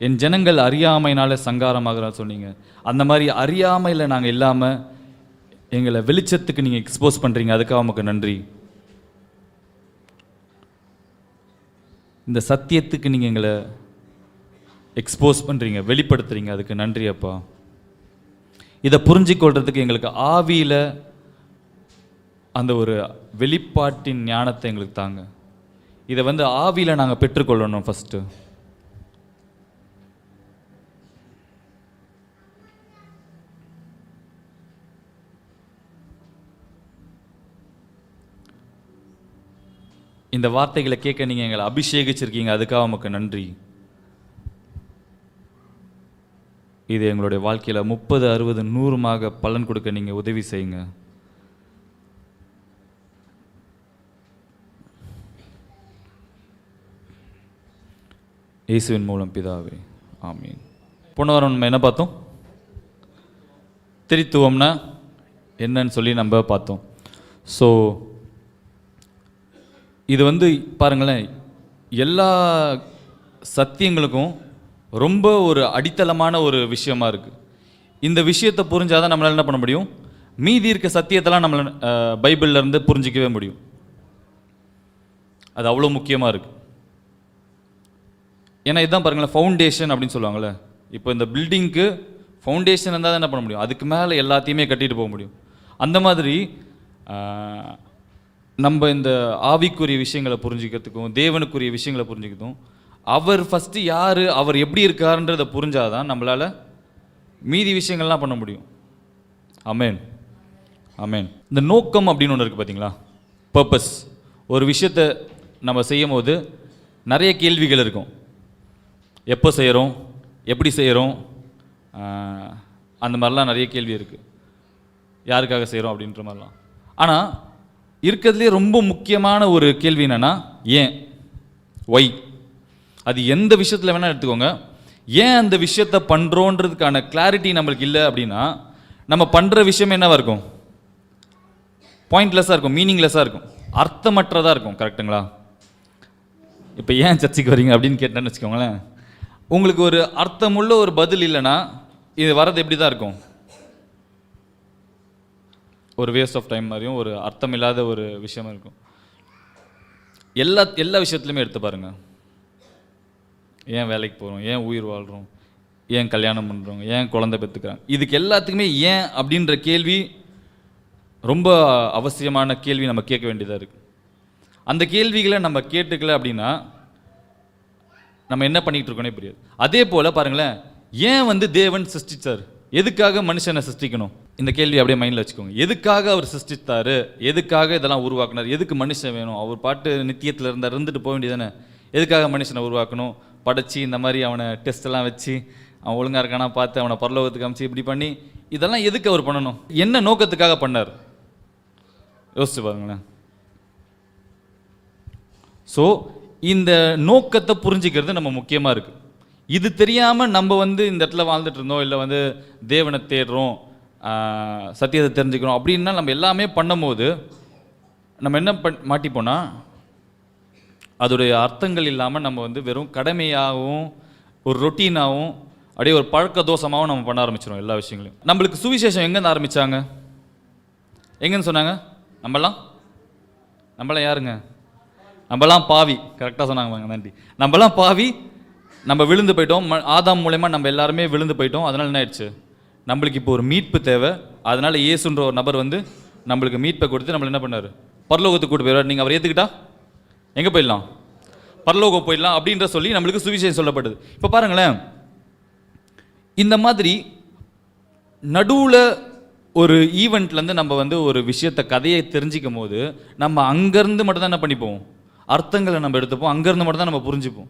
என் ஜனங்கள் அறியாமையினால சங்காரமாகிறான்னு சொன்னீங்க. அந்த மாதிரி அறியாமையில் நாங்கள் இல்லாமல் எங்களை வெளிச்சத்துக்கு நீங்கள் எக்ஸ்போஸ் பண்ணுறீங்க, அதுக்காக உமக்கு நன்றி. இந்த சத்தியத்துக்கு நீங்கள் எங்களை எக்ஸ்போஸ் பண்ணுறீங்க, வெளிப்படுத்துறீங்க, அதுக்கு நன்றி அப்பா. இதை புரிஞ்சிக்கொள்றதுக்கு எங்களுக்கு ஆவியில் அந்த ஒரு வெளிப்பாட்டின் ஞானத்தை எங்களுக்கு தாங்க. இதை ஆவியில் நாங்கள் பெற்றுக்கொள்ளணும் ஃபஸ்ட்டு. இந்த வார்த்தைகளை கேட்க நீங்கள் எங்களை அபிஷேகிச்சிருக்கீங்க, அதுக்காக உமக்கு நன்றி. இது எங்களுடைய வாழ்க்கையில் 30, 60, 100 பலன் கொடுக்க நீங்கள் உதவி செய்யுங்க. இயேசுவின் மூலம் பிதாவே, ஆமீன். போன வாரம் நம்ம என்ன பார்த்தோம்? திரித்துவம்னா என்னன்னு சொல்லி நம்ம பார்த்தோம். ஸோ இது பாருங்களேன், எல்லா சத்தியங்களுக்கும் ரொம்ப ஒரு அடித்தளமான ஒரு விஷயமா இருக்குது. இந்த விஷயத்தை புரிஞ்சாதான் நம்மளால் என்ன பண்ண முடியும்? மீதி இருக்க சத்தியத்தெல்லாம் நம்மளால் பைபிள்லேருந்து புரிஞ்சிக்கவே முடியும். அது அவ்வளோ முக்கியமாக இருக்குது. ஏன்னா இதுதான் பாருங்களேன், ஃபவுண்டேஷன் அப்படின்னு சொல்லுவாங்கள்ல. இப்போ இந்த பில்டிங்க்கு ஃபவுண்டேஷன் இருந்தால் தான் என்ன பண்ண முடியும்? அதுக்கு மேலே எல்லாத்தையுமே கட்டிட்டு போக முடியும். அந்த மாதிரி நம்ம இந்த ஆவிக்குரிய விஷயங்களை புரிஞ்சுக்கிறதுக்கும் தேவனுக்குரிய விஷயங்களை புரிஞ்சுக்கிறதும், அவர் ஃபஸ்ட்டு யார், அவர் எப்படி இருக்காருன்றதை புரிஞ்சாதான் நம்மளால் மீதி விஷயங்கள்லாம் பண்ண முடியும். ஆமென், ஆமென். இந்த நோக்கம் அப்படின்னு ஒன்று இருக்குது பார்த்தீங்களா, பர்பஸ். ஒரு விஷயத்தை நம்ம செய்யும் போது நிறைய கேள்விகள் இருக்கும். எப்போ செய்கிறோம், எப்படி செய்கிறோம், அந்த மாதிரிலாம் நிறைய கேள்வி இருக்குது. யாருக்காக செய்கிறோம் அப்படின்ற மாதிரிலாம். ஆனால் இருக்கிறதுலே ரொம்ப முக்கியமான ஒரு கேள்வி என்னென்னா, ஏன், ஒய். அது எந்த விஷயத்தில் வேணால் எடுத்துக்கோங்க. ஏன் அந்த விஷயத்தை பண்ணுறோன்றதுக்கான கிளாரிட்டி நம்மளுக்கு இல்லை அப்படின்னா நம்ம பண்ணுற விஷயம் என்னவாக இருக்கும்? பாயிண்ட்லெஸ்ஸாக இருக்கும், மீனிங்லெஸ்ஸாக இருக்கும், அர்த்தமற்றதாக இருக்கும். கரெக்டுங்களா? இப்போ ஏன் சர்ச்சைக்கு வரீங்க அப்படின்னு கேட்டேன்னு வச்சுக்கோங்களேன், உங்களுக்கு ஒரு அர்த்தமுள்ள ஒரு பதில் இல்லைன்னா இது வரது எப்படி தான் இருக்கும்? ஒரு வேஸ்ட் ஆஃப் டைம் மாதிரியும் ஒரு அர்த்தம் இல்லாத ஒரு விஷயமா இருக்கும். எல்லா விஷயத்துலையுமே எடுத்து பாருங்கள். ஏன் வேலைக்கு போகிறோம், ஏன் உயிர் வாழ்கிறோம், ஏன் கல்யாணம் பண்ணுறோம், ஏன் குழந்தை பெற்றுக்கிறாங்க, இதுக்கு எல்லாத்துக்குமே ஏன் அப்படின்ற கேள்வி ரொம்ப அவசியமான கேள்வி நம்ம கேட்க வேண்டியதாக இருக்குது. அந்த கேள்விகளை நம்ம கேட்டுக்கல அப்படின்னா நம்ம என்ன பண்ணிகிட்டு இருக்கோன்னே புரியாது. அதே போல் பாருங்களேன், ஏன் தேவன் சிருஷ்டிச்சார், எதுக்காக மனுஷனை சிருஷ்டிக்கணும், இந்த கேள்வி அப்படியே மைண்டில் வச்சுக்கோங்க. எதுக்காக அவர் சிருஷ்டித்தார், எதுக்காக இதெல்லாம் உருவாக்குனார், எதுக்கு மனுஷன் வேணும்? அவர் பாட்டு நித்தியத்தில் இருந்துட்டு போக வேண்டியதானே. எதுக்காக மனுஷனை உருவாக்கணும், படைச்சி இந்த மாதிரி அவனை டெஸ்ட்டெல்லாம் வச்சு அவன் ஒழுங்காக இருக்கானா பார்த்து அவனை பரலோகத்துக்கு அமிச்சு இப்படி பண்ணி இதெல்லாம் எதுக்கு அவர் பண்ணணும்? என்ன நோக்கத்துக்காக பண்ணார்? யோசிச்சு பாருங்களேன். ஸோ இந்த நோக்கத்தை புரிஞ்சிக்கிறது நம்ம முக்கியமாக இருக்குது. இது தெரியாமல் நம்ம இந்த இடத்துல வாழ்ந்துட்டு இருந்தோம், இல்லை தேவனை தேடுறோம், சத்தியத்தை தெரிஞ்சுக்கிறோம் அப்படின்னா நம்ம எல்லாமே பண்ணும்போது நம்ம என்ன மாட்டிப்போனா, அதோடைய அர்த்தங்கள் இல்லாமல் நம்ம வெறும் கடமையாகவும் ஒரு ரொட்டீனாகவும் அப்படியே ஒரு பழக்க தோஷமாகவும் நம்ம பண்ண ஆரம்பிச்சிடும் எல்லா விஷயங்களையும். நம்மளுக்கு சுவிசேஷம் எங்கேருந்து ஆரம்பித்தாங்க, எங்கன்னு சொன்னாங்க? நம்மளாம் யாருங்க? நம்மளாம் பாவி. கரெக்டாக சொன்னாங்க, நன்றி. நம்மளாம் பாவி, நம்ம விழுந்து போயிட்டோம். ஆதாம் மூலமா நம்ம எல்லாருமே விழுந்து போயிட்டோம். அதனால் என்ன ஆயிடுச்சு, நம்மளுக்கு இப்போ ஒரு மீட்பு தேவை. அதனால் இயேசுன்ற ஒரு நபர் நம்மளுக்கு மீட்பை கொடுத்து நம்மளை என்ன பண்ணார், பரலோகத்துக்கு கூட்டு போயிடுவார். நீங்கள் அவர் ஏற்றுக்கிட்டா எங்கே போயிடலாம்? பரலோகம் போயிடலாம் அப்படின்ற சொல்லி நம்மளுக்கு சுவிசேஷம் சொல்லப்படுது. இப்போ பாருங்களேன், இந்த மாதிரி நடுவில் ஒரு ஈவெண்ட்லேருந்து நம்ம ஒரு விஷயத்தை கதையை தெரிஞ்சிக்கும் போது நம்ம அங்கேருந்து மட்டும் தான் என்ன பண்ணிப்போம், அர்த்தங்களை நம்ம எடுத்துப்போம். அங்கேருந்து மட்டும் தான் நம்ம புரிஞ்சுப்போம்.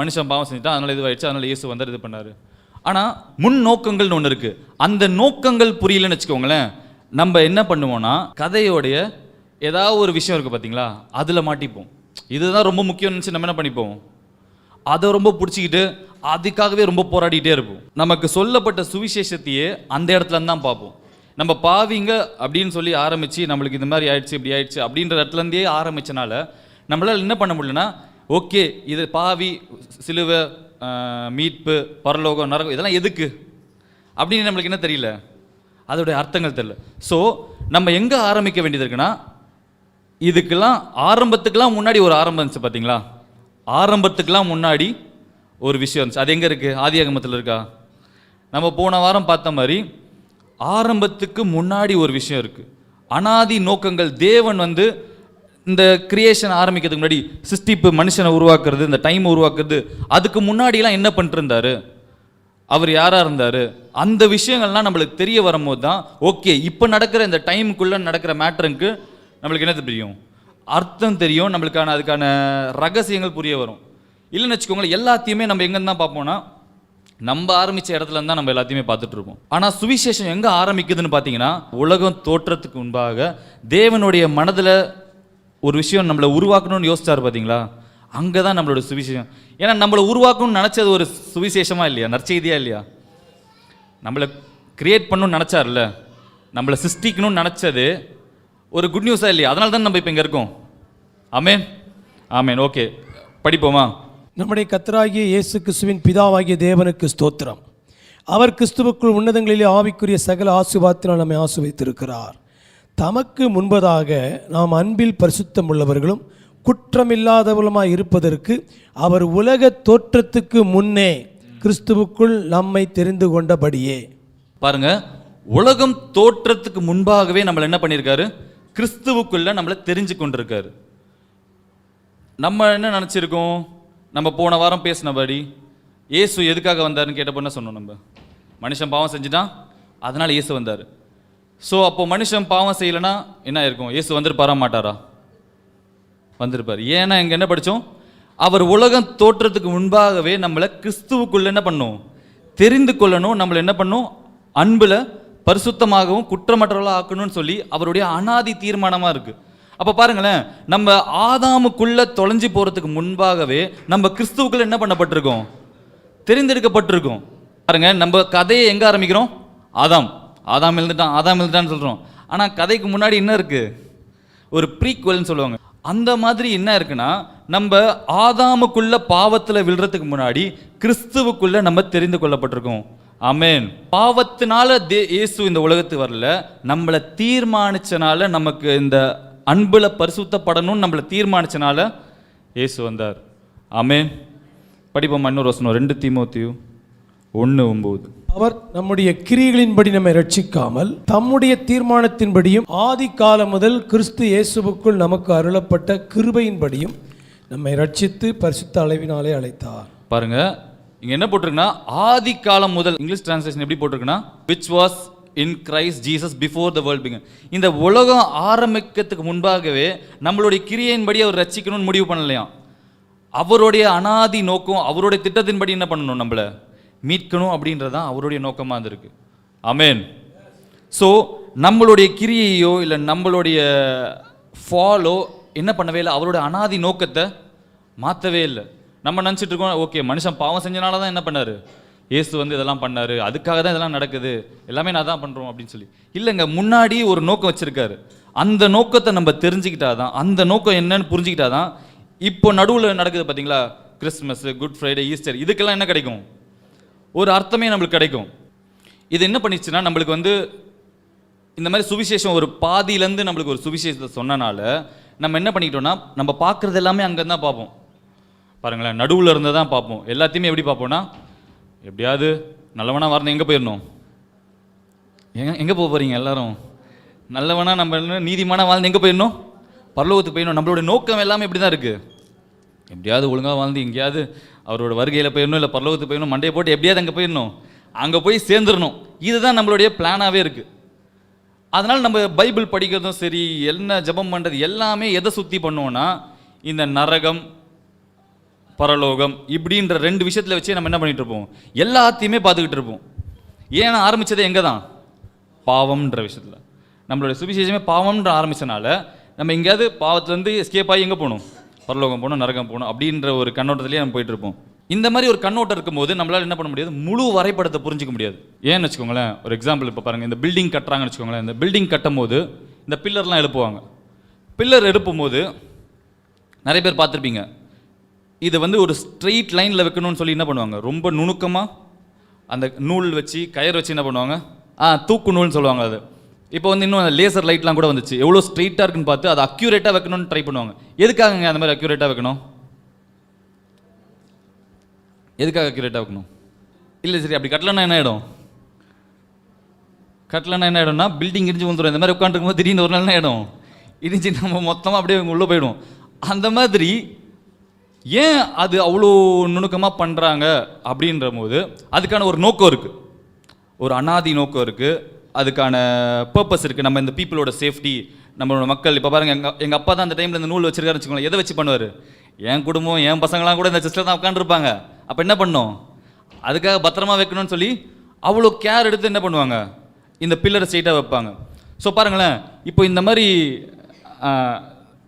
மனுஷன் பாவம் செஞ்சுட்டான், அதனால் இதுவாகிடுச்சு, அதனால் இயேசு இது பண்ணார். ஆனால் முன் நோக்கங்கள்னு ஒன்று இருக்குது. அந்த நோக்கங்கள் புரியலன்னு வச்சுக்கோங்களேன், நம்ம என்ன பண்ணுவோம்னா கதையோடைய ஏதாவது ஒரு விஷயம் இருக்குது பார்த்தீங்களா, அதில் மாட்டிப்போம். இதுதான் ரொம்ப முக்கியம்னு நினச்சி நம்ம என்ன பண்ணிப்போம், அதை ரொம்ப பிடிச்சிக்கிட்டு அதுக்காகவே ரொம்ப போராடிட்டே இருப்போம். நமக்கு சொல்லப்பட்ட சுவிசேஷத்தையே அந்த இடத்துல தான் பார்ப்போம். நம்ம பாவிங்க அப்படின்னு சொல்லி ஆரம்பித்து நம்மளுக்கு இந்த மாதிரி ஆயிடுச்சு இப்படி ஆயிடுச்சு அப்படின்ற இடத்துலேருந்தே ஆரம்பித்தனால நம்மளால் என்ன பண்ண முடியலன்னா ஓகே இது பாவி, சிலுவை, மீட்பு, பரலோகம், நரகம் இதெல்லாம் எதுக்கு அப்படின்னு நம்மளுக்கு என்ன தெரியல, அதோடைய அர்த்தங்கள் தெரியல. ஸோ நம்ம எங்கே ஆரம்பிக்க வேண்டியது இருக்குன்னா, இதுக்கெல்லாம் ஆரம்பத்துக்கெல்லாம் முன்னாடி ஒரு ஆரம்பம் இருந்துச்சு பார்த்தீங்களா, ஆரம்பத்துக்கெல்லாம் முன்னாடி ஒரு விஷயம் இருந்துச்சு. அது எங்கே இருக்குது? ஆதியாகமத்தில் இருக்கா? நம்ம போன வாரம் பார்த்த மாதிரி ஆரம்பத்துக்கு முன்னாடி ஒரு விஷயம் இருக்குது. அனாதி நோக்கங்கள். தேவன் வந்து இந்த கிரியேஷன் ஆரம்பிக்கிறதுக்கு முன்னாடி, சிருஷ்டிப்பு, மனுஷனை உருவாக்குறது, இந்த டைம் உருவாக்குறது, அதுக்கு முன்னாடிலாம் என்ன பண்ணிட்டு இருந்தார், அவர் யாராக இருந்தார், அந்த விஷயங்கள்லாம் நம்மளுக்கு தெரிய வரும்போது தான் ஓகே இப்போ நடக்கிற இந்த டைமுக்குள்ளே நடக்கிற மேட்டருக்கு நம்மளுக்கு என்ன தெரியும், அர்த்தம் தெரியும், நம்மளுக்கான அதுக்கான ரகசியங்கள் புரிய வரும். இல்லைன்னு வச்சுக்கோங்களேன், எல்லாத்தையுமே நம்ம எங்கேருந்து தான் பார்ப்போம்னா, நம்ம ஆரம்பித்த இடத்துல தான் நம்ம எல்லாத்தையுமே பார்த்துட்டு இருப்போம். ஆனால் சுவிசேஷம் எங்கே ஆரம்பிக்குதுன்னு பார்த்தீங்கன்னா, உலகம் தோற்றத்துக்கு முன்பாக தேவனுடைய மனதில் ஒரு விஷயம் நம்மளை உருவாக்கணும்னு யோசிச்சார் பார்த்தீங்களா, அங்கே தான் நம்மளோட சுவிசேஷம். ஏன்னா நம்மளை உருவாக்கணும்னு நினச்சது ஒரு சுவிசேஷமா இல்லையா, நற்செய்தியா இல்லையா? நம்மளை கிரியேட் பண்ணணும்னு நினச்சார்ல, நம்மளை சிருஷ்டிக்கணும்னு நினச்சது ஒரு குட் நியூஸாக இல்லையா? அதனால தான் நம்ம இப்போ இங்கே இருக்கோம். ஆமேன், ஆமேன். ஓகே, படிப்போமா? நம்முடைய கர்த்தராகிய இயேசு கிறிஸ்துவின் பிதாவாகிய தேவனுக்கு ஸ்தோத்திரம். அவர் கிறிஸ்துவுக்குள் உன்னதங்களிலே ஆவிக்குரிய சகல ஆசீர்வாதத்தினால் நம்மை ஆசீர்வதித்திருக்கிறார். தமக்கு முன்பதாக நாம் அன்பில் பரிசுத்தம் உள்ளவர்களும் குற்றமில்லாதவர்களுமாய் இருப்பதற்கு அவர் உலக தோற்றத்துக்கு முன்னே கிறிஸ்துவுக்குள் நம்மை தெரிந்து கொண்டபடியே. பாருங்க, உலகம் தோற்றத்துக்கு முன்பாகவே நம்மளை என்ன பண்ணியிருக்காரு, கிறிஸ்துவுக்குள்ள நம்மளை தெரிஞ்சு கொண்டிருக்காரு. நம்ம என்ன நினச்சிருக்கோம், நம்ம போன வாரம் பேசினபடி இயேசு எதுக்காக வந்தாருன்னு கேட்டப்போ என்ன சொன்னோம், நம்ம மனுஷன் பாவம் செஞ்சுட்டான் அதனால் இயேசு வந்தார். ஸோ அப்போ மனுஷன் பாவம் செய்யலைன்னா என்ன இருக்கும், இயேசு வந்திருப்பாரா மாட்டாரா? வந்திருப்பார். ஏன்னா இங்கே என்ன படித்தோம், அவர் உலகம் தோற்றத்துக்கு முன்பாகவே நம்மளை கிறிஸ்துவுக்குள்ள என்ன பண்ணும், தெரிந்து கொள்ளணும், நம்மளை என்ன பண்ணும், அன்பில் பரிசுத்தமாகவும் குற்றமற்றவர்களாக ஆக்கணும்னு சொல்லி அவருடைய அனாதி தீர்மானமாக இருக்குது. அப்போ பாருங்களேன், நம்ம ஆதாமுக்குள்ளே தொலைஞ்சி போகிறதுக்கு முன்பாகவே நம்ம கிறிஸ்துவுக்குள்ள என்ன பண்ணப்பட்டிருக்கோம், தெரிந்தெடுக்கப்பட்டிருக்கோம். பாருங்க, நம்ம கதையை எங்கே ஆரம்பிக்கிறோம், ஆதாம் எழுந்துட்டான்னு சொல்கிறோம். ஆனால் கதைக்கு முன்னாடி என்ன இருக்குது, ஒரு ப்ரீக்வல்னு சொல்லுவாங்க. அந்த மாதிரி என்ன இருக்குன்னா, நம்ம ஆதாமுக்குள்ள பாவத்தில் விழுறதுக்கு முன்னாடி கிறிஸ்துவுக்குள்ள நம்ம தெரிந்து கொள்ளப்பட்டிருக்கோம். ஆமேன். பாவத்தினால இயேசு இந்த உலகத்துக்கு வரல, நம்மளை தீர்மானிச்சனால, நமக்கு இந்த அன்புல பரிசுத்தப்படணும்னு நம்மளை தீர்மானிச்சனால இயேசு வந்தார். ஆமேன். படிப்போம் இன்னொரு வசனம், 2 தீமோத்தேயு 1:9. அவர் நம்முடைய கிரியைகளின்படி நம்மை ரட்சிக்காமல் தம்முடைய தீர்மானத்தின்படியும் ஆதி காலம் முதல் கிறிஸ்து இயேசுவுக்குள் நமக்கு அருளப்பட்ட கிருபையின்படியும் நம்மை ரட்சித்து பரிசுத்த அளவினாலே அழைத்தார். பாருங்க, இங்க என்ன போட்டிருக்குன்னா, ஆதி காலம் முதல். இங்கிலீஷ் டிரான்ஸ்லேஷன் எப்படி போட்டிருக்குன்னா, which was in Christ Jesus before the world began. இந்த உலகம் ஆரம்பிக்கிறதுக்கு முன்பாகவே நம்மளுடைய கிரியையின்படி அவர் ரட்சிக்கணும்னு முடிவு பண்ணலையாம். அவருடைய அனாதி நோக்கம், அவருடைய திட்டத்தின்படி என்ன பண்ணணும், நம்மளை மீட்கணும் அப்படின்றதான் அவருடைய நோக்கமாக இருந்திருக்கு. ஆமேன். ஸோ நம்மளுடைய கிரியையோ இல்லை நம்மளுடைய ஃபாலோ என்ன பண்ணவே இல்லை, அவருடைய அனாதி நோக்கத்தை மாற்றவே இல்லை. நம்ம நினச்சிட்டு இருக்கோம், ஓகே மனுஷன் பாவம் செஞ்சனால தான் என்ன பண்ணார், இயேசு வந்து இதெல்லாம் பண்ணார், அதுக்காக தான் இதெல்லாம் நடக்குது, எல்லாமே நான் தான் பண்ணுறோம் அப்படின்னு சொல்லி. இல்லைங்க, முன்னாடி ஒரு நோக்கம் வச்சுருக்காரு. அந்த நோக்கத்தை நம்ம தெரிஞ்சுக்கிட்டாதான், அந்த நோக்கம் என்னன்னு புரிஞ்சுக்கிட்டாதான் இப்போ நடுவில் நடக்குது பார்த்தீங்களா, கிறிஸ்மஸ், குட் ஃப்ரைடே, ஈஸ்டர், இதுக்கெல்லாம் என்ன கிடைக்கும், ஒரு அர்த்தமே நம்மளுக்கு கிடைக்கும். இது என்ன பண்ணிச்சுன்னா, நம்மளுக்கு வந்து இந்த மாதிரி சுவிசேஷம் ஒரு பாதியிலேருந்து நம்மளுக்கு ஒரு சுவிசேஷத்தை சொன்னனால நம்ம என்ன பண்ணிக்கிட்டோம்னா, நம்ம பார்க்குறது எல்லாமே அங்கே தான் பார்ப்போம். பாருங்களேன், நடுவில் இருந்து தான் பார்ப்போம். எல்லாத்தையுமே எப்படி பார்ப்போம்னா, எப்படியாவது நல்லவனாக வரணும், எங்கே போயிடணும், எங்கே போக போகிறீங்க எல்லாரும், நல்லவனா நம்ம நீதிமானாக வாழ்ந்து எங்கே போயிடணும், பரலோகத்துக்கு போயிடணும். நம்மளோட நோக்கம் எல்லாமே இப்படி தான் இருக்குது, எப்படியாவது ஒழுங்காக வாழ்ந்து எங்கேயாவது அவரோட வருகையில் போயிடணும், இல்லை பரலோகத்துக்கு போயிடணும், மண்டையை போட்டு எப்படியாவது அங்கே போயிடணும், அங்கே போய் சேர்ந்துடணும். இதுதான் நம்மளுடைய பிளானாகவே இருக்குது. அதனால் நம்ம பைபிள் படிக்கிறதும் சரி, என்ன ஜபம் பண்ணுறது எல்லாமே எதை சுற்றி பண்ணுவோன்னா, இந்த நரகம், பரலோகம் இப்படின்ற 2 விஷயத்தில் வச்சு நம்ம என்ன பண்ணிகிட்டு இருப்போம், எல்லாத்தையுமே பார்த்துக்கிட்டு இருப்போம். ஏன்னா ஆரம்பித்ததே எங்கே தான், பாவம்ன்ற விஷயத்தில். நம்மளுடைய சுவிசேஷமே பாவம்ன்ற ஆரம்பித்தனால நம்ம எங்கேயாவது பாவத்துலேருந்து எஸ்கேப் ஆகி எங்கே போகணும், பரலோகம் போகணும், நரகம் போகணும் அப்படின்ற ஒரு கண்ணோட்டத்திலேயே நம்ம போயிட்டு இருப்போம். இந்த மாதிரி ஒரு கண்ணோட்டம் இருக்கும்போது நம்மளால் என்ன பண்ண முடியாது, முழு வரைபடத்தை புரிஞ்சிக்க முடியாது. ஏன்னு வச்சுக்கோங்களேன், ஒரு எக்ஸாம்பிள் இப்போ பாருங்கள், இந்த பில்டிங் கட்டுறாங்கன்னு வச்சுக்கோங்களேன். இந்த பில்டிங் கட்டும் போது இந்த பில்லர்லாம் எழுப்புவாங்க. பில்லர் எழுப்பும் போது நிறைய பேர் பார்த்துருப்பீங்க, இதை வந்து ஒரு ஸ்ட்ரெயிட் லைனில் வைக்கணும்னு சொல்லி என்ன பண்ணுவாங்க, ரொம்ப நுணுக்கமாக அந்த நூல் வச்சு கயிறு வச்சு என்ன பண்ணுவாங்க, தூக்கு நூல்னு சொல்லுவாங்க. அது இப்போ வந்து இன்னும் லேசர் லைட்லாம் கூட வந்துச்சு, எவ்வளோ ஸ்ட்ரெயிட்டாக இருக்குன்னு பார்த்து அதை அக்யூரேட்டாக வைக்கணும்னு ட்ரை பண்ணுவாங்க. எதுக்காகங்க அந்த மாதிரி அக்யூரேட்டாக வைக்கணும்? எதுக்காக அக்யூரேட்டாக வைக்கணும்? இல்லை சரி, அப்படி கட்டலன்னா என்ன ஆகிடும்? கட்டலன்னா என்ன ஆகிடும்னா பில்டிங் இடிஞ்சு வந்துடும். இந்த மாதிரி உட்காந்துருக்கும்போது திடீர்னு ஒரு நாள் என்ன ஆகிடும், இடிஞ்சு நம்ம மொத்தமாக அப்படியே உள்ளே போயிடும். அந்த மாதிரி ஏன் அது அவ்வளோ நுணுக்கமாக பண்ணுறாங்க அப்படின்ற போது அதுக்கான ஒரு நோக்கம் இருக்குது, ஒரு அனாதி நோக்கம் இருக்குது, அதுக்கான பர்பஸ் இருக்குது. நம்ம இந்த பீப்புளோட சேஃப்டி, நம்மளோட மக்கள். இப்போ பாருங்கள், எங்கள் அப்பா தான் அந்த டைமில் இந்த நூல் வச்சிருக்காருன்னு வச்சுக்கோங்களேன், எதை வச்சு பண்ணுவார்? என் குடும்பம் என் பசங்களாம் கூட இந்த சிஸ்டர் தான் உட்காந்துருப்பாங்க. அப்போ என்ன பண்ணோம், அதுக்காக பத்திரமா வைக்கணும்னு சொல்லி அவ்வளோ கேர் எடுத்து என்ன பண்ணுவாங்க, இந்த பில்லரை ஸ்ட்ரெயிட்டாக வைப்பாங்க. ஸோ பாருங்களேன், இப்போ இந்த மாதிரி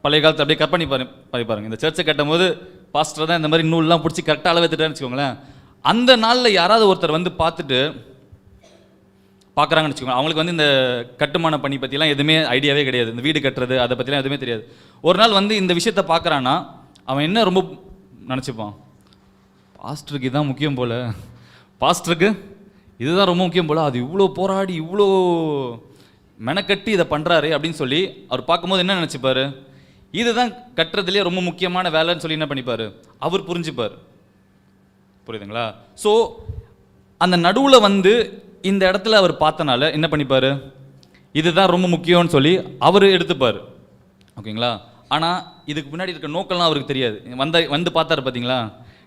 பழைய காலத்தை அப்படியே கற்பனை பண்ணி பாருங்கள். இந்த சர்ச்சை கட்டும் போது பாஸ்டர் தான் இந்த மாதிரி நூல்லாம் பிடிச்சி கரெக்டாக அளவேற்றுட்டான்னு வச்சுக்கோங்களேன். அந்த நாளில் யாராவது ஒருத்தர் வந்து பார்த்துட்டு பார்க்குறாங்கன்னு வச்சுக்கோங்க, அவங்களுக்கு வந்து இந்த கட்டுமான பணி பற்றிலாம் எதுவுமே ஐடியாவே கிடையாது, இந்த வீடு கட்டுறது அதை பற்றிலாம் எதுவுமே தெரியாது. ஒரு நாள் வந்து இந்த விஷயத்தை பார்க்குறான்னா அவன் என்ன ரொம்ப நினச்சிப்பான், பாஸ்டருக்கு இதுதான் முக்கியம் போல், பாஸ்டருக்கு இதுதான் ரொம்ப முக்கியம் போல், அது இவ்வளோ போராடி இவ்வளோ மெனக்கட்டி இதை பண்ணுறாரு அப்படின்னு சொல்லி அவர் பார்க்கும்போது என்ன நினச்சிப்பார், இதுதான் கட்டுறதுலேயே ரொம்ப முக்கியமான வேலைன்னு சொல்லி என்ன பண்ணிப்பார், அவர் புரிஞ்சுப்பார். புரியுதுங்களா? ஸோ அந்த நடுவில் வந்து இந்த இடத்துல அவர் பார்த்தனால என்ன பண்ணிப்பார், இதுதான் ரொம்ப முக்கியம்னு சொல்லி அவர் எடுத்துப்பார். ஓகேங்களா? ஆனால் இதுக்கு முன்னாடி இருக்க நோக்கம்லாம் அவருக்கு தெரியாது. வந்து பார்த்தாரு பார்த்தீங்களா,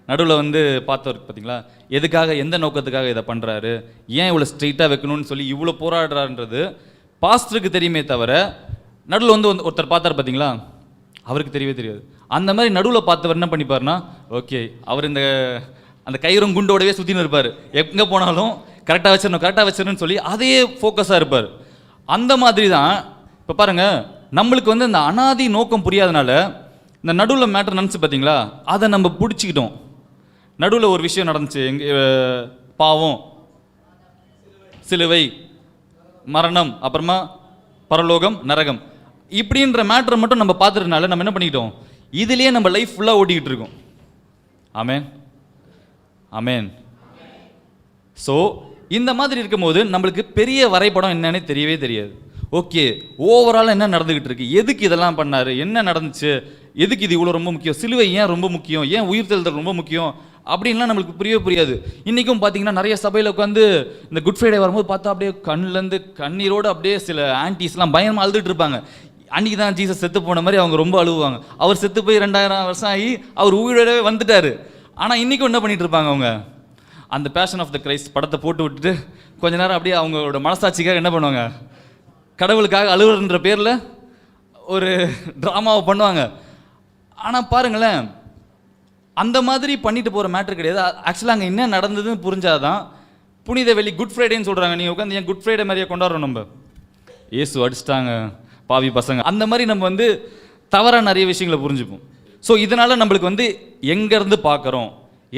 நடுவில் வந்து பார்த்தவர் பார்த்தீங்களா, எதுக்காக எந்த நோக்கத்துக்காக இதை பண்ணுறாரு, ஏன் இவ்வளோ ஸ்ட்ரெயிட்டாக வைக்கணும்னு சொல்லி இவ்வளோ போராடுறாருன்றது பாஸ்டருக்கு தெரியுமே தவிர நடுவில் வந்து ஒருத்தர் பார்த்தார் பார்த்தீங்களா, அவருக்கு தெரியவே தெரியாது. அந்த மாதிரி நடுவில் பார்த்தவர் என்ன பண்ணிப்பார்னா, ஓகே அவர் இந்த அந்த கயிறும் குண்டோடவே சுற்றின்னு இருப்பார், எங்கே போனாலும் கரெக்டாக வச்சிடணும்னு சொல்லி அதையே ஃபோக்கஸாக இருப்பார். அந்த மாதிரி தான் இப்போ பாருங்கள், நம்மளுக்கு வந்து இந்த அனாதி நோக்கம் புரியாதனால இந்த நடுவில் மேட்டர் நினச்சி பார்த்தீங்களா, அதை நம்ம பிடிச்சிக்கிட்டோம். நடுவில் ஒரு விஷயம் நடந்துச்சு, பாவம், சிலுவை, மரணம், அப்புறமா பரலோகம், நரகம், இப்படின்ற மேட்டரை மட்டும் நம்ம பார்த்துறதுனால நம்ம என்ன பண்ணிக்கிட்டோம், இதுலேயே நம்ம லைஃப் ஃபுல்லாக ஓட்டிக்கிட்டு இருக்கோம். ஆமேன், ஆமேன். ஸோ இந்த மாதிரி இருக்கும்போது நம்மளுக்கு பெரிய வரைபடம் என்னன்னே தெரியவே தெரியாது. ஓகே, ஓவரால் என்ன நடந்துக்கிட்டு இருக்கு, எதுக்கு இதெல்லாம் பண்ணார், என்ன நடந்துச்சு, எதுக்கு இது இவ்வளோ ரொம்ப முக்கியம், சிலுவை ஏன் ரொம்ப முக்கியம், ஏன் உயிர்த்தெழுதல் ரொம்ப முக்கியம் அப்படின்லாம் நம்மளுக்கு புரியாது. இன்றைக்கும் பார்த்தீங்கன்னா நிறைய சபையில் உட்காந்து இந்த குட் ஃப்ரைடே வரும்போது பார்த்தா அப்படியே கண்ணிலேருந்து கண்ணீரோடு அப்படியே சில ஆன்டிஸ்லாம் பயமாக அழுதுட்டு இருப்பாங்க. அன்றைக்கி தான் ஜீசஸ் செத்து போன மாதிரி அவங்க ரொம்ப அழுவாங்க. அவர் செத்து போய் 2000 வருஷம் ஆகி அவர் உயிரோடவே வந்துட்டார். ஆனால் இன்றைக்கும் என்ன பண்ணிகிட்டு இருப்பாங்க, அவங்க அந்த பேஷன் ஆஃப் த கிரைஸ்ட் படத்தை போட்டு விட்டுட்டு கொஞ்ச நேரம் அப்படியே அவங்களோட மனசாட்சிக்காக என்ன பண்ணுவாங்க, கடவுளுக்காக அழுவுறன்ற பேரில் ஒரு ட்ராமாவை பண்ணுவாங்க. ஆனால் பாருங்களேன், அந்த மாதிரி பண்ணிட்டு போகிற மேட்ரு கிடையாது. ஆக்சுவலாக அங்கே என்ன நடந்ததுன்னு புரிஞ்சாதான் புனித வெள்ளி குட் ஃப்ரைடேன்னு சொல்கிறாங்க. நீங்கள் உட்காந்து ஏன் குட் ஃப்ரைடே மாதிரியே கொண்டாடுறோம், நம்ம ஏசு அடிச்சிட்டாங்க பாவி பசங்க, அந்த மாதிரி நம்ம வந்து தவறாக நிறைய விஷயங்களை புரிஞ்சுப்போம். ஸோ இதனால் நம்மளுக்கு வந்து எங்கேருந்து பார்க்குறோம்,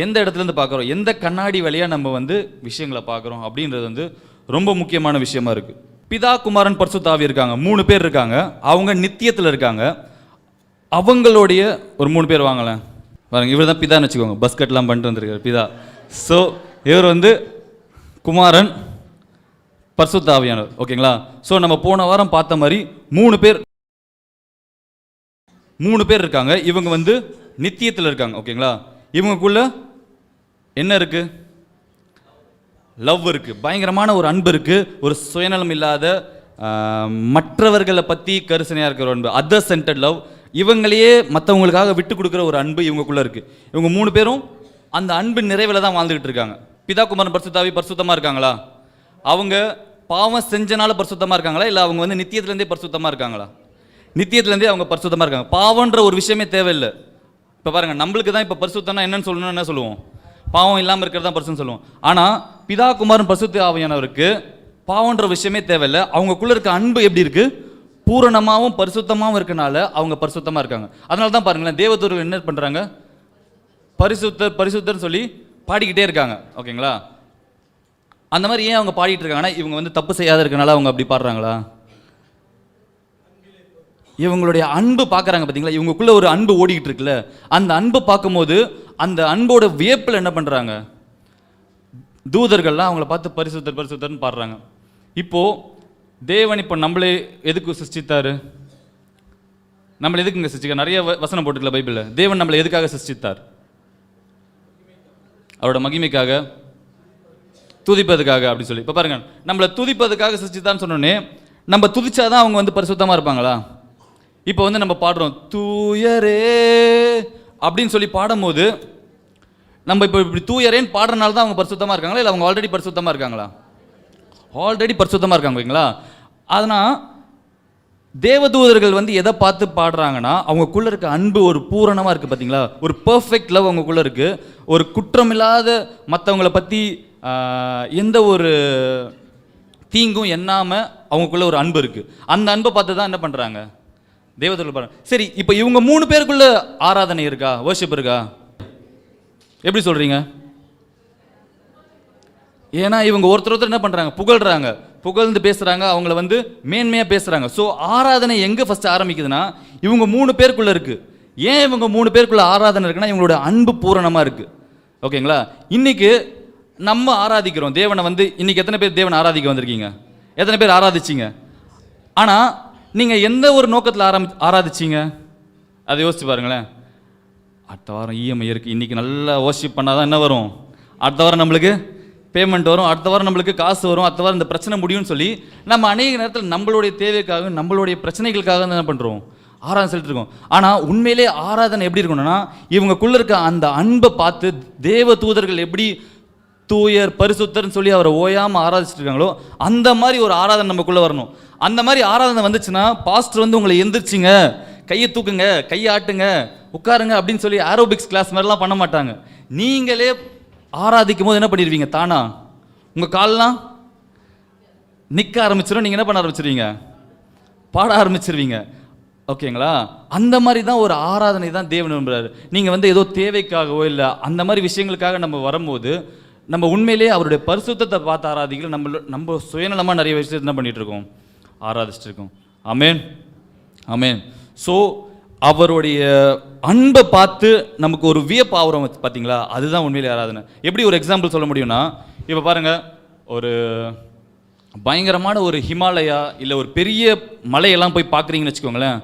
எந்த இடத்துலேருந்து பார்க்குறோம், எந்த கண்ணாடி வழியாக நம்ம வந்து விஷயங்களை பார்க்குறோம் அப்படின்றது வந்து ரொம்ப முக்கியமான விஷயமா இருக்குது. பிதா, குமாரன், பரிசுத்த ஆவி இருக்காங்க, 3 பேர் இருக்காங்க. அவங்க நித்தியத்தில் இருக்காங்க. அவங்களுடைய ஒரு 3 பேர் வாங்கலாம் பாருங்க. இவர் தான் பிதான்னு வச்சுக்கோங்க, பஸ்கட்லாம் பண்ணிட்டு வந்திருக்காரு பிதா. ஸோ இவர் வந்து குமாரன், பரிசுத்த ஆவியானவர். ஓகேங்களா? ஸோ நம்ம போன வாரம் பார்த்த மாதிரி 3 பேர் இருக்காங்க. இவங்க வந்து நித்தியத்தில் இருக்காங்க. ஓகேங்களா? இவங்களுக்குள்ள என்ன இருக்கு, லவ் இருக்கு, பயங்கரமான ஒரு அன்பு இருக்கு, ஒரு சுயநலம் இல்லாத மற்றவர்களை பற்றி கரிசனையாக இருக்கிற அன்பு, அதர் சென்டர்ட் லவ், இவங்களையே மற்றவங்களுக்காக விட்டு கொடுக்குற ஒரு அன்பு இவங்களுக்குள்ள இருக்கு. இவங்க 3 பேரும் அந்த அன்பின் நிறைவில் தான் வாழ்ந்துகிட்டு இருக்காங்க. பிதா, குமாரன், பரிசுத்த ஆவி பரிசுத்தமாக இருக்காங்களா? அவங்க பாவம் செஞ்சனால பரிசுத்தமாக இருக்காங்களா, இல்லை அவங்க வந்து நித்தியத்துலேருந்தே பரிசுத்தமாக இருக்காங்களா? நித்தியத்துலேருந்தே அவங்க பரிசுத்தமாக இருக்காங்க. பாவன்ற ஒரு விஷயமே தேவையில்லை. இப்போ பாருங்கள், நம்மளுக்கு தான் இப்போ பரிசுத்தம்னா என்னன்னு சொல்லணும்னு என்ன சொல்லுவோம், பாவம் இல்லாமல் இருக்கிறது தான் பரிசுன்னு சொல்லுவோம். ஆனால் பிதா, குமாரன், பரிசுத்த ஆவியானவருக்கு பாவன்ற விஷயமே தேவையில்லை. அவங்களுக்குள்ள இருக்க அன்பு எப்படி இருக்குது, பூரணமாகவும் பரிசுத்தமாகவும் இருக்கனால அவங்க பரிசுத்தமாக இருக்காங்க. அதனால தான் பாருங்களேன், தேவதூதர்கள் என்ன பண்ணுறாங்க, பரிசுத்தர் பரிசுத்தர்னு சொல்லி பாடிக்கிட்டே இருக்காங்க. ஓகேங்களா? அந்த மாதிரி ஏன் அவங்க பாடிட்டு இருக்காங்கன்னா, இவங்க வந்து தப்பு செய்யாத இருக்கனால அவங்க அப்படி பாடுறாங்களா? இவங்களுடைய அன்பு பார்க்குறாங்க பார்த்தீங்களா, இவங்களுக்குள்ள ஒரு அன்பு ஓடிக்கிட்டு இருக்குல்ல, அந்த அன்பு பார்க்கும்போது அந்த அன்போட வியப்பில் என்ன பண்ணுறாங்க, தூதர்கள்லாம் அவங்கள பார்த்து பரிசுத்தர் பரிசுத்தர்னு பாடுறாங்க. இப்போது தேவன் இப்போ நம்மளே எதுக்கு சிருஷ்டித்தாரு, நம்மளை எதுக்குங்க சிருஷ்டிக்க, நிறைய வசனம் போட்டுக்கல பைபிளில். தேவன் நம்மளை எதுக்காக சிருஷ்டித்தார்? அவரோட மகிமைக்காக, துதிப்பதுக்காக அப்படி சொல்லி. இப்போ பாருங்க, நம்மளை துதிப்பதுக்காக சிருஷ்டித்தான்னு சொன்னோன்னே நம்ம துதிச்சாதான் அவங்க வந்து பரிசுத்தமாக இருப்பாங்களா? இப்போ வந்து நம்ம பாடுறோம் தூயரே அப்படின்னு சொல்லி பாடும்போது நம்ம இப்போ இப்படி தூயரேன்னு பாடுறதுனால தான் அவங்க பரிசுத்தமாக இருக்காங்களா, இல்லை அவங்க ஆல்ரெடி பரிசுத்தமாக இருக்காங்களா? ஆல்ரெடி பரிசுத்தமாக இருக்காங்க ஓகேங்களா. அதனால் தேவதூதர்கள் வந்து எதை பார்த்து பாடுறாங்கன்னா, அவங்களுக்குள்ள இருக்க அன்பு ஒரு பூரணமாக இருக்குது பார்த்தீங்களா, ஒரு பர்ஃபெக்ட் லவ் அவங்களுக்குள்ள இருக்குது. ஒரு குற்றமில்லாத, மற்றவங்கள பற்றி எந்த ஒரு தீங்கும் எண்ணாமல் அவங்களுக்குள்ள ஒரு அன்பு இருக்குது. அந்த அன்பை பார்த்து தான் என்ன பண்ணுறாங்க தேவதூதர்கள் பாருங்க. சரி, இப்போ இவங்க 3 பேருக்குள்ள ஆராதனை இருக்கா, வர்ஷிப் இருக்கா? எப்படி சொல்கிறீங்க? ஏன்னா இவங்க ஒருத்தர் என்ன பண்ணுறாங்க, புகழ்ந்து பேசுகிறாங்க, அவங்கள வந்து மேன்மையாக பேசுகிறாங்க. ஸோ ஆராதனை எங்கே ஃபஸ்ட்டு ஆரம்பிக்குதுன்னா இவங்க 3 பேருக்குள்ளே இருக்குது. ஏன் இவங்க 3 பேருக்குள்ளே ஆராதனை இருக்குன்னா இவங்களோட அன்பு பூரணமாக இருக்குது ஓகேங்களா. இன்றைக்கி நம்ம ஆராதிக்கிறோம் தேவனை வந்து, இன்றைக்கி எத்தனை பேர் தேவனை ஆராதிக்க வந்திருக்கீங்க, எத்தனை பேர் ஆராதிச்சிங்க? ஆனால் நீங்கள் எந்த ஒரு நோக்கத்தில் ஆராதிச்சிங்க அதை யோசிச்சு பாருங்களேன். அடுத்த வாரம் இஎம்ஐ இருக்குது, இன்றைக்கி நல்லா வர்ஷிப் பண்ணால் தான் என்ன வரும், அடுத்த வாரம் நம்மளுக்கு பேமெண்ட் வரும், அடுத்த வாரம் நம்மளுக்கு காசு வரும், அடுத்த வாரம் இந்த பிரச்சனை முடியும்னு சொல்லி நம்ம அநேக நேரத்தில் நம்மளுடைய தேவைக்காக, நம்மளுடைய பிரச்சனைகளுக்காக என்ன பண்ணுறோம், ஆராதனை செலுத்திட்டு இருக்கோம். ஆனால் உண்மையிலே ஆராதனை எப்படி இருக்கணும்னா, இவங்களுக்குள்ள இருக்க அந்த அன்பை பார்த்து தேவ தூதர்கள் எப்படி தூயர் பரிசுத்தர்னு சொல்லி அவரை ஓயாமல் ஆராதிச்சுட்டு இருக்காங்களோ அந்த மாதிரி ஒரு ஆராதனை நமக்குள்ளே வரணும். அந்த மாதிரி ஆராதனை வந்துச்சுன்னா பாஸ்டர் வந்து உங்களை எந்திரிச்சிங்க, கையை தூக்குங்க, கையை ஆட்டுங்க, உட்காருங்க அப்படின்னு சொல்லி ஏரோபிக்ஸ் கிளாஸ் மாதிரிலாம் பண்ண மாட்டாங்க. நீங்களே ஆராதிக்கும் போது என்ன பண்ணிடுவீங்க, தானா உங்கள் கால்லாம் நிற்க ஆரம்பிச்சிடும், நீங்கள் என்ன பண்ண ஆரம்பிச்சிருவீங்க, பாட ஆரம்பிச்சிருவீங்க ஓகேங்களா. அந்த மாதிரி தான் ஒரு ஆராதனை தான் தேவன் விரும்புகிறாரு. நீங்கள் வந்து ஏதோ தேவைக்காகவோ இல்லை அந்த மாதிரி விஷயங்களுக்காக நம்ம வரும்போது நம்ம உண்மையிலேயே அவருடைய பரிசுத்தத்தை பார்த்து ஆராதிக்கல, நம்ம சுயநலமாக நிறைய விஷயத்தை என்ன பண்ணிகிட்டு இருக்கோம், ஆராதிச்சுட்டு இருக்கோம். ஆமேன் ஆமேன். ஸோ அவருடைய அன்பை பார்த்து நமக்கு ஒரு வியப்பு ஆகிறோம் பார்த்தீங்களா, அதுதான் உண்மையிலே ஆராதனை. எப்படி ஒரு எக்ஸாம்பிள் சொல்ல முடியும்னா, இப்போ பாருங்கள், ஒரு பயங்கரமான ஒரு ஹிமாலயா இல்லை ஒரு பெரிய மலையெல்லாம் போய் பார்க்குறீங்கன்னு வச்சுக்கோங்களேன்,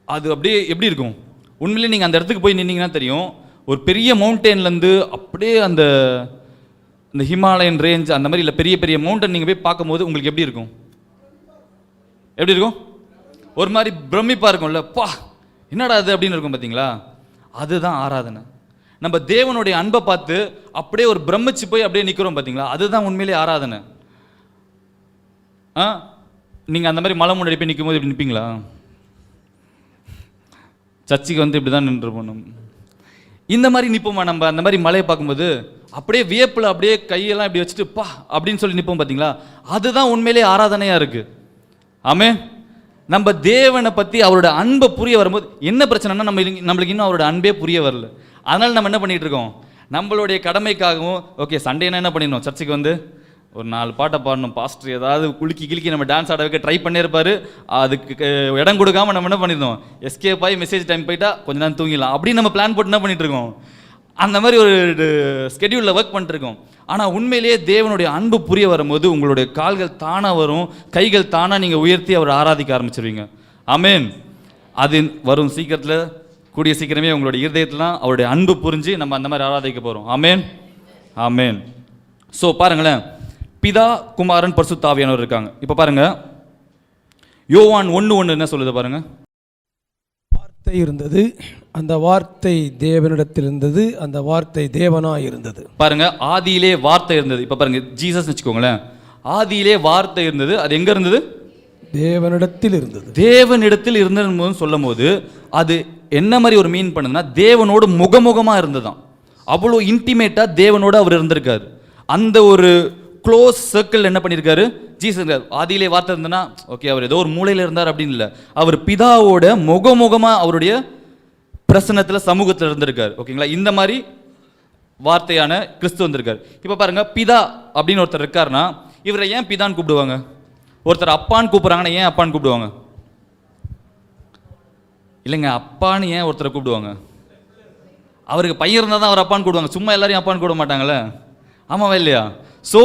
அது அப்படியே எப்படி இருக்கும், உண்மையிலே நீங்கள் அந்த இடத்துக்கு போய் நின்னீங்கன்னா தெரியும், ஒரு பெரிய மவுண்டெயின்லேருந்து அப்படியே அந்த ஹிமாலயன் ரேஞ்ச் அந்த மாதிரி இல்லை பெரிய பெரிய மவுண்டன் நீங்கள் போய் பார்க்கும்போது உங்களுக்கு எப்படி இருக்கும், எப்படி இருக்கும், ஒரு மாதிரி பிரமிப்பாக இருக்கும்ல, பா என்னடா அது அப்படின்னு இருக்கும் பார்த்தீங்களா. அதுதான் ஆராதனை. நம்ம தேவனுடைய அன்பை பார்த்து அப்படியே ஒரு பிரமிச்சு போய் அப்படியே நிற்கிறோம் பார்த்தீங்களா, அதுதான் உண்மையிலே ஆராதனை. நீங்கள் அந்த மாதிரி மலை முன்னாடி போய் நிற்கும் போது இப்படி நிற்பீங்களா? சர்ச்சுக்கு வந்து இப்படி தான் நின்றுப்போம். இந்த மாதிரி நிற்போமா நம்ம? அந்த மாதிரி மலையை பார்க்கும்போது அப்படியே வியப்பில் அப்படியே கையெல்லாம் இப்படி வச்சுட்டு பா அப்படின்னு சொல்லி நிற்போம் பார்த்தீங்களா, அதுதான் உண்மையிலே ஆராதனையாக இருக்குது. ஆமே. நம்ம தேவனை பற்றி அவரோட அன்பை புரிய வரும்போது என்ன பிரச்சனைனா, நம்மளுக்கு இன்னும் அவரோட அன்பே புரிய வரல. அதனால் நம்ம என்ன பண்ணிகிட்டு இருக்கோம், நம்மளுடைய கடமைக்காகவும் ஓகே சண்டேனா என்ன பண்ணிடணும், சர்ச்சுக்கு வந்து ஒரு 4 பாட்டை பாடணும், பாஸ்டர் ஏதாவது கிளுக்கி நம்ம டான்ஸ் ஆட வைக்க ட்ரை பண்ணியிருப்பாரு, அதுக்கு இடம் கொடுக்காம நம்ம என்ன பண்ணியிருந்தோம், எஸ்கேப் ஆகி மெசேஜ் டைம் போயிட்டா கொஞ்ச நேரம் தூங்கிடலாம் அப்படின்னு நம்ம பிளான் போட்டு என்ன பண்ணிட்டு இருக்கோம், அந்த மாதிரி ஒரு ஸ்கெடியூலில் ஒர்க் பண்ணிட்டுருக்கோம். ஆனால் உண்மையிலேயே தேவனுடைய அன்பு புரிய வரும்போது உங்களுடைய கால்கள் தானாக வரும், கைகள் தானாக நீங்கள் உயர்த்தி அவரை ஆராதிக்க ஆரம்பிச்சிருவீங்க. ஆமேன். அது வரும் சீக்கிரத்தில், கூடிய சீக்கிரமே உங்களுடைய இருதயத்திலாம் அவருடைய அன்பு புரிஞ்சு நம்ம அந்த மாதிரி ஆராதிக்க போகிறோம். ஆமேன் ஆமேன். ஸோ பாருங்களேன், பிதா குமாரன் பரிசுத்த ஆவியானவர் இருக்காங்க. இப்போ பாருங்க, யோவான் 1:1 என்ன சொல்லுது பாருங்க, வார்த்தை இருந்தது, அந்த வார்த்தை தேவனிடத்தில் இருந்தது, அந்த வார்த்தை தேவனாய் இருந்தது. பாருங்க, ஆதியிலே வார்த்தை இருந்தது. இப்போ பாருங்க, ஜீசஸ் வச்சுக்கோங்களேன், ஆதியிலே வார்த்தை இருந்தது, அது எங்க இருந்தது, தேவனிடத்தில் இருந்தது. தேவனிடத்தில் இருந்தது சொல்லும் போது அது என்ன மாதிரி ஒரு மீன் பண்ணுதுன்னா, தேவனோடு முகமுகமாக இருந்ததுதான். அவ்வளோ இன்டிமேட்டாக தேவனோடு அவர் இருந்திருக்காரு. அந்த ஒரு க்ளோஸ் சர்க்கிள் என்ன பண்ணியிருக்காரு ஜீசஸ். ஆதியிலே வார்த்தை இருந்ததுன்னா ஓகே அவர் ஏதோ ஒரு மூலையில் இருந்தார் அப்படின்னு இல்லை, அவர் பிதாவோட முகமுகமாக அவருடைய பிரசன்னத்தில் சமூகத்தில் இருந்திருக்காரு ஓகேங்களா. இந்த மாதிரி வார்த்தையான கிறிஸ்து வந்திருக்காரு. இப்போ பாருங்க, பிதா அப்படின்னு ஒருத்தர் இருக்காருன்னா இவரை ஏன் பிதான்னு கூப்பிடுவாங்க, ஒருத்தர் அப்பான்னு கூப்பிட்றாங்கன்னா ஏன் அப்பான்னு கூப்பிடுவாங்க, இல்லைங்க, அப்பான்னு ஏன் ஒருத்தரை கூப்பிடுவாங்க? அவருக்கு பையன் இருந்தால் தான் அவர் அப்பான்னு கூப்பிடுவாங்க, சும்மா எல்லாரையும் அப்பான்னு கூப்பிட மாட்டாங்களே. ஆமாவா இல்லையா? ஸோ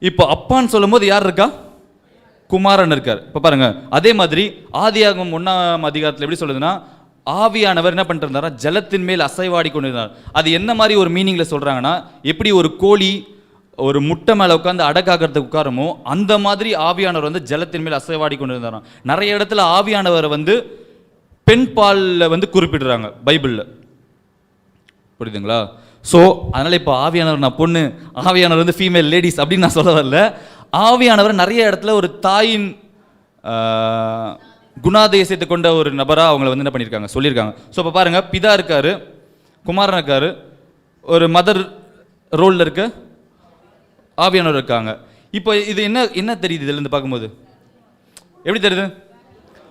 இப்போ அப்பான்னு சொல்லும் போது யார் இருக்கா? குமாரன் இருக்கார். இப்போ பாருங்க, அதே மாதிரி ஆதியாகமம் 1ஆம் அதிகாரத்தில் எப்படி சொல்லுதுன்னா, ஆவியானவர் என்ன பண்ணிட்டு இருந்தாரா, ஜலத்தின் மேல் அசைவாடி கொண்டிருந்தார். அது என்ன மாதிரி ஒரு மீனிங்ல சொல்றாங்கன்னா, எப்படி ஒரு கோழி ஒரு முட்டை மேலே உட்காந்து அடக்காக்கிறதுக்கு உட்காரமோ அந்த மாதிரி ஆவியானவர் வந்து ஜலத்தின் மேல் அசைவாடி கொண்டிருந்தாராம். நிறைய இடத்துல ஆவியானவர் வந்து பெண் பாலில் வந்து குறிப்பிடுறாங்க பைபிளில், புரியுதுங்களா? ஸோ அதனால் இப்போ ஆவியானவர் நான் பொண்ணு, ஆவியானவர் வந்து ஃபீமேல் லேடிஸ் அப்படின்னு நான் சொல்ல வரல. ஆவியானவர் நிறைய இடத்துல ஒரு தாயின் குணாதிசயத்தை கொண்ட ஒரு நபராக அவங்கள வந்து என்ன பண்ணியிருக்காங்க, சொல்லியிருக்காங்க. ஸோ இப்போ பாருங்க, பிதா இருக்காரு, குமாரன் இருக்காரு, ஒரு மதர் ரோலில் இருக்க ஆவியானவர் இருக்காங்க. இப்போ இது என்ன என்ன தெரியுது இதுலேருந்து பார்க்கும்போது? எப்படி தெரியுது?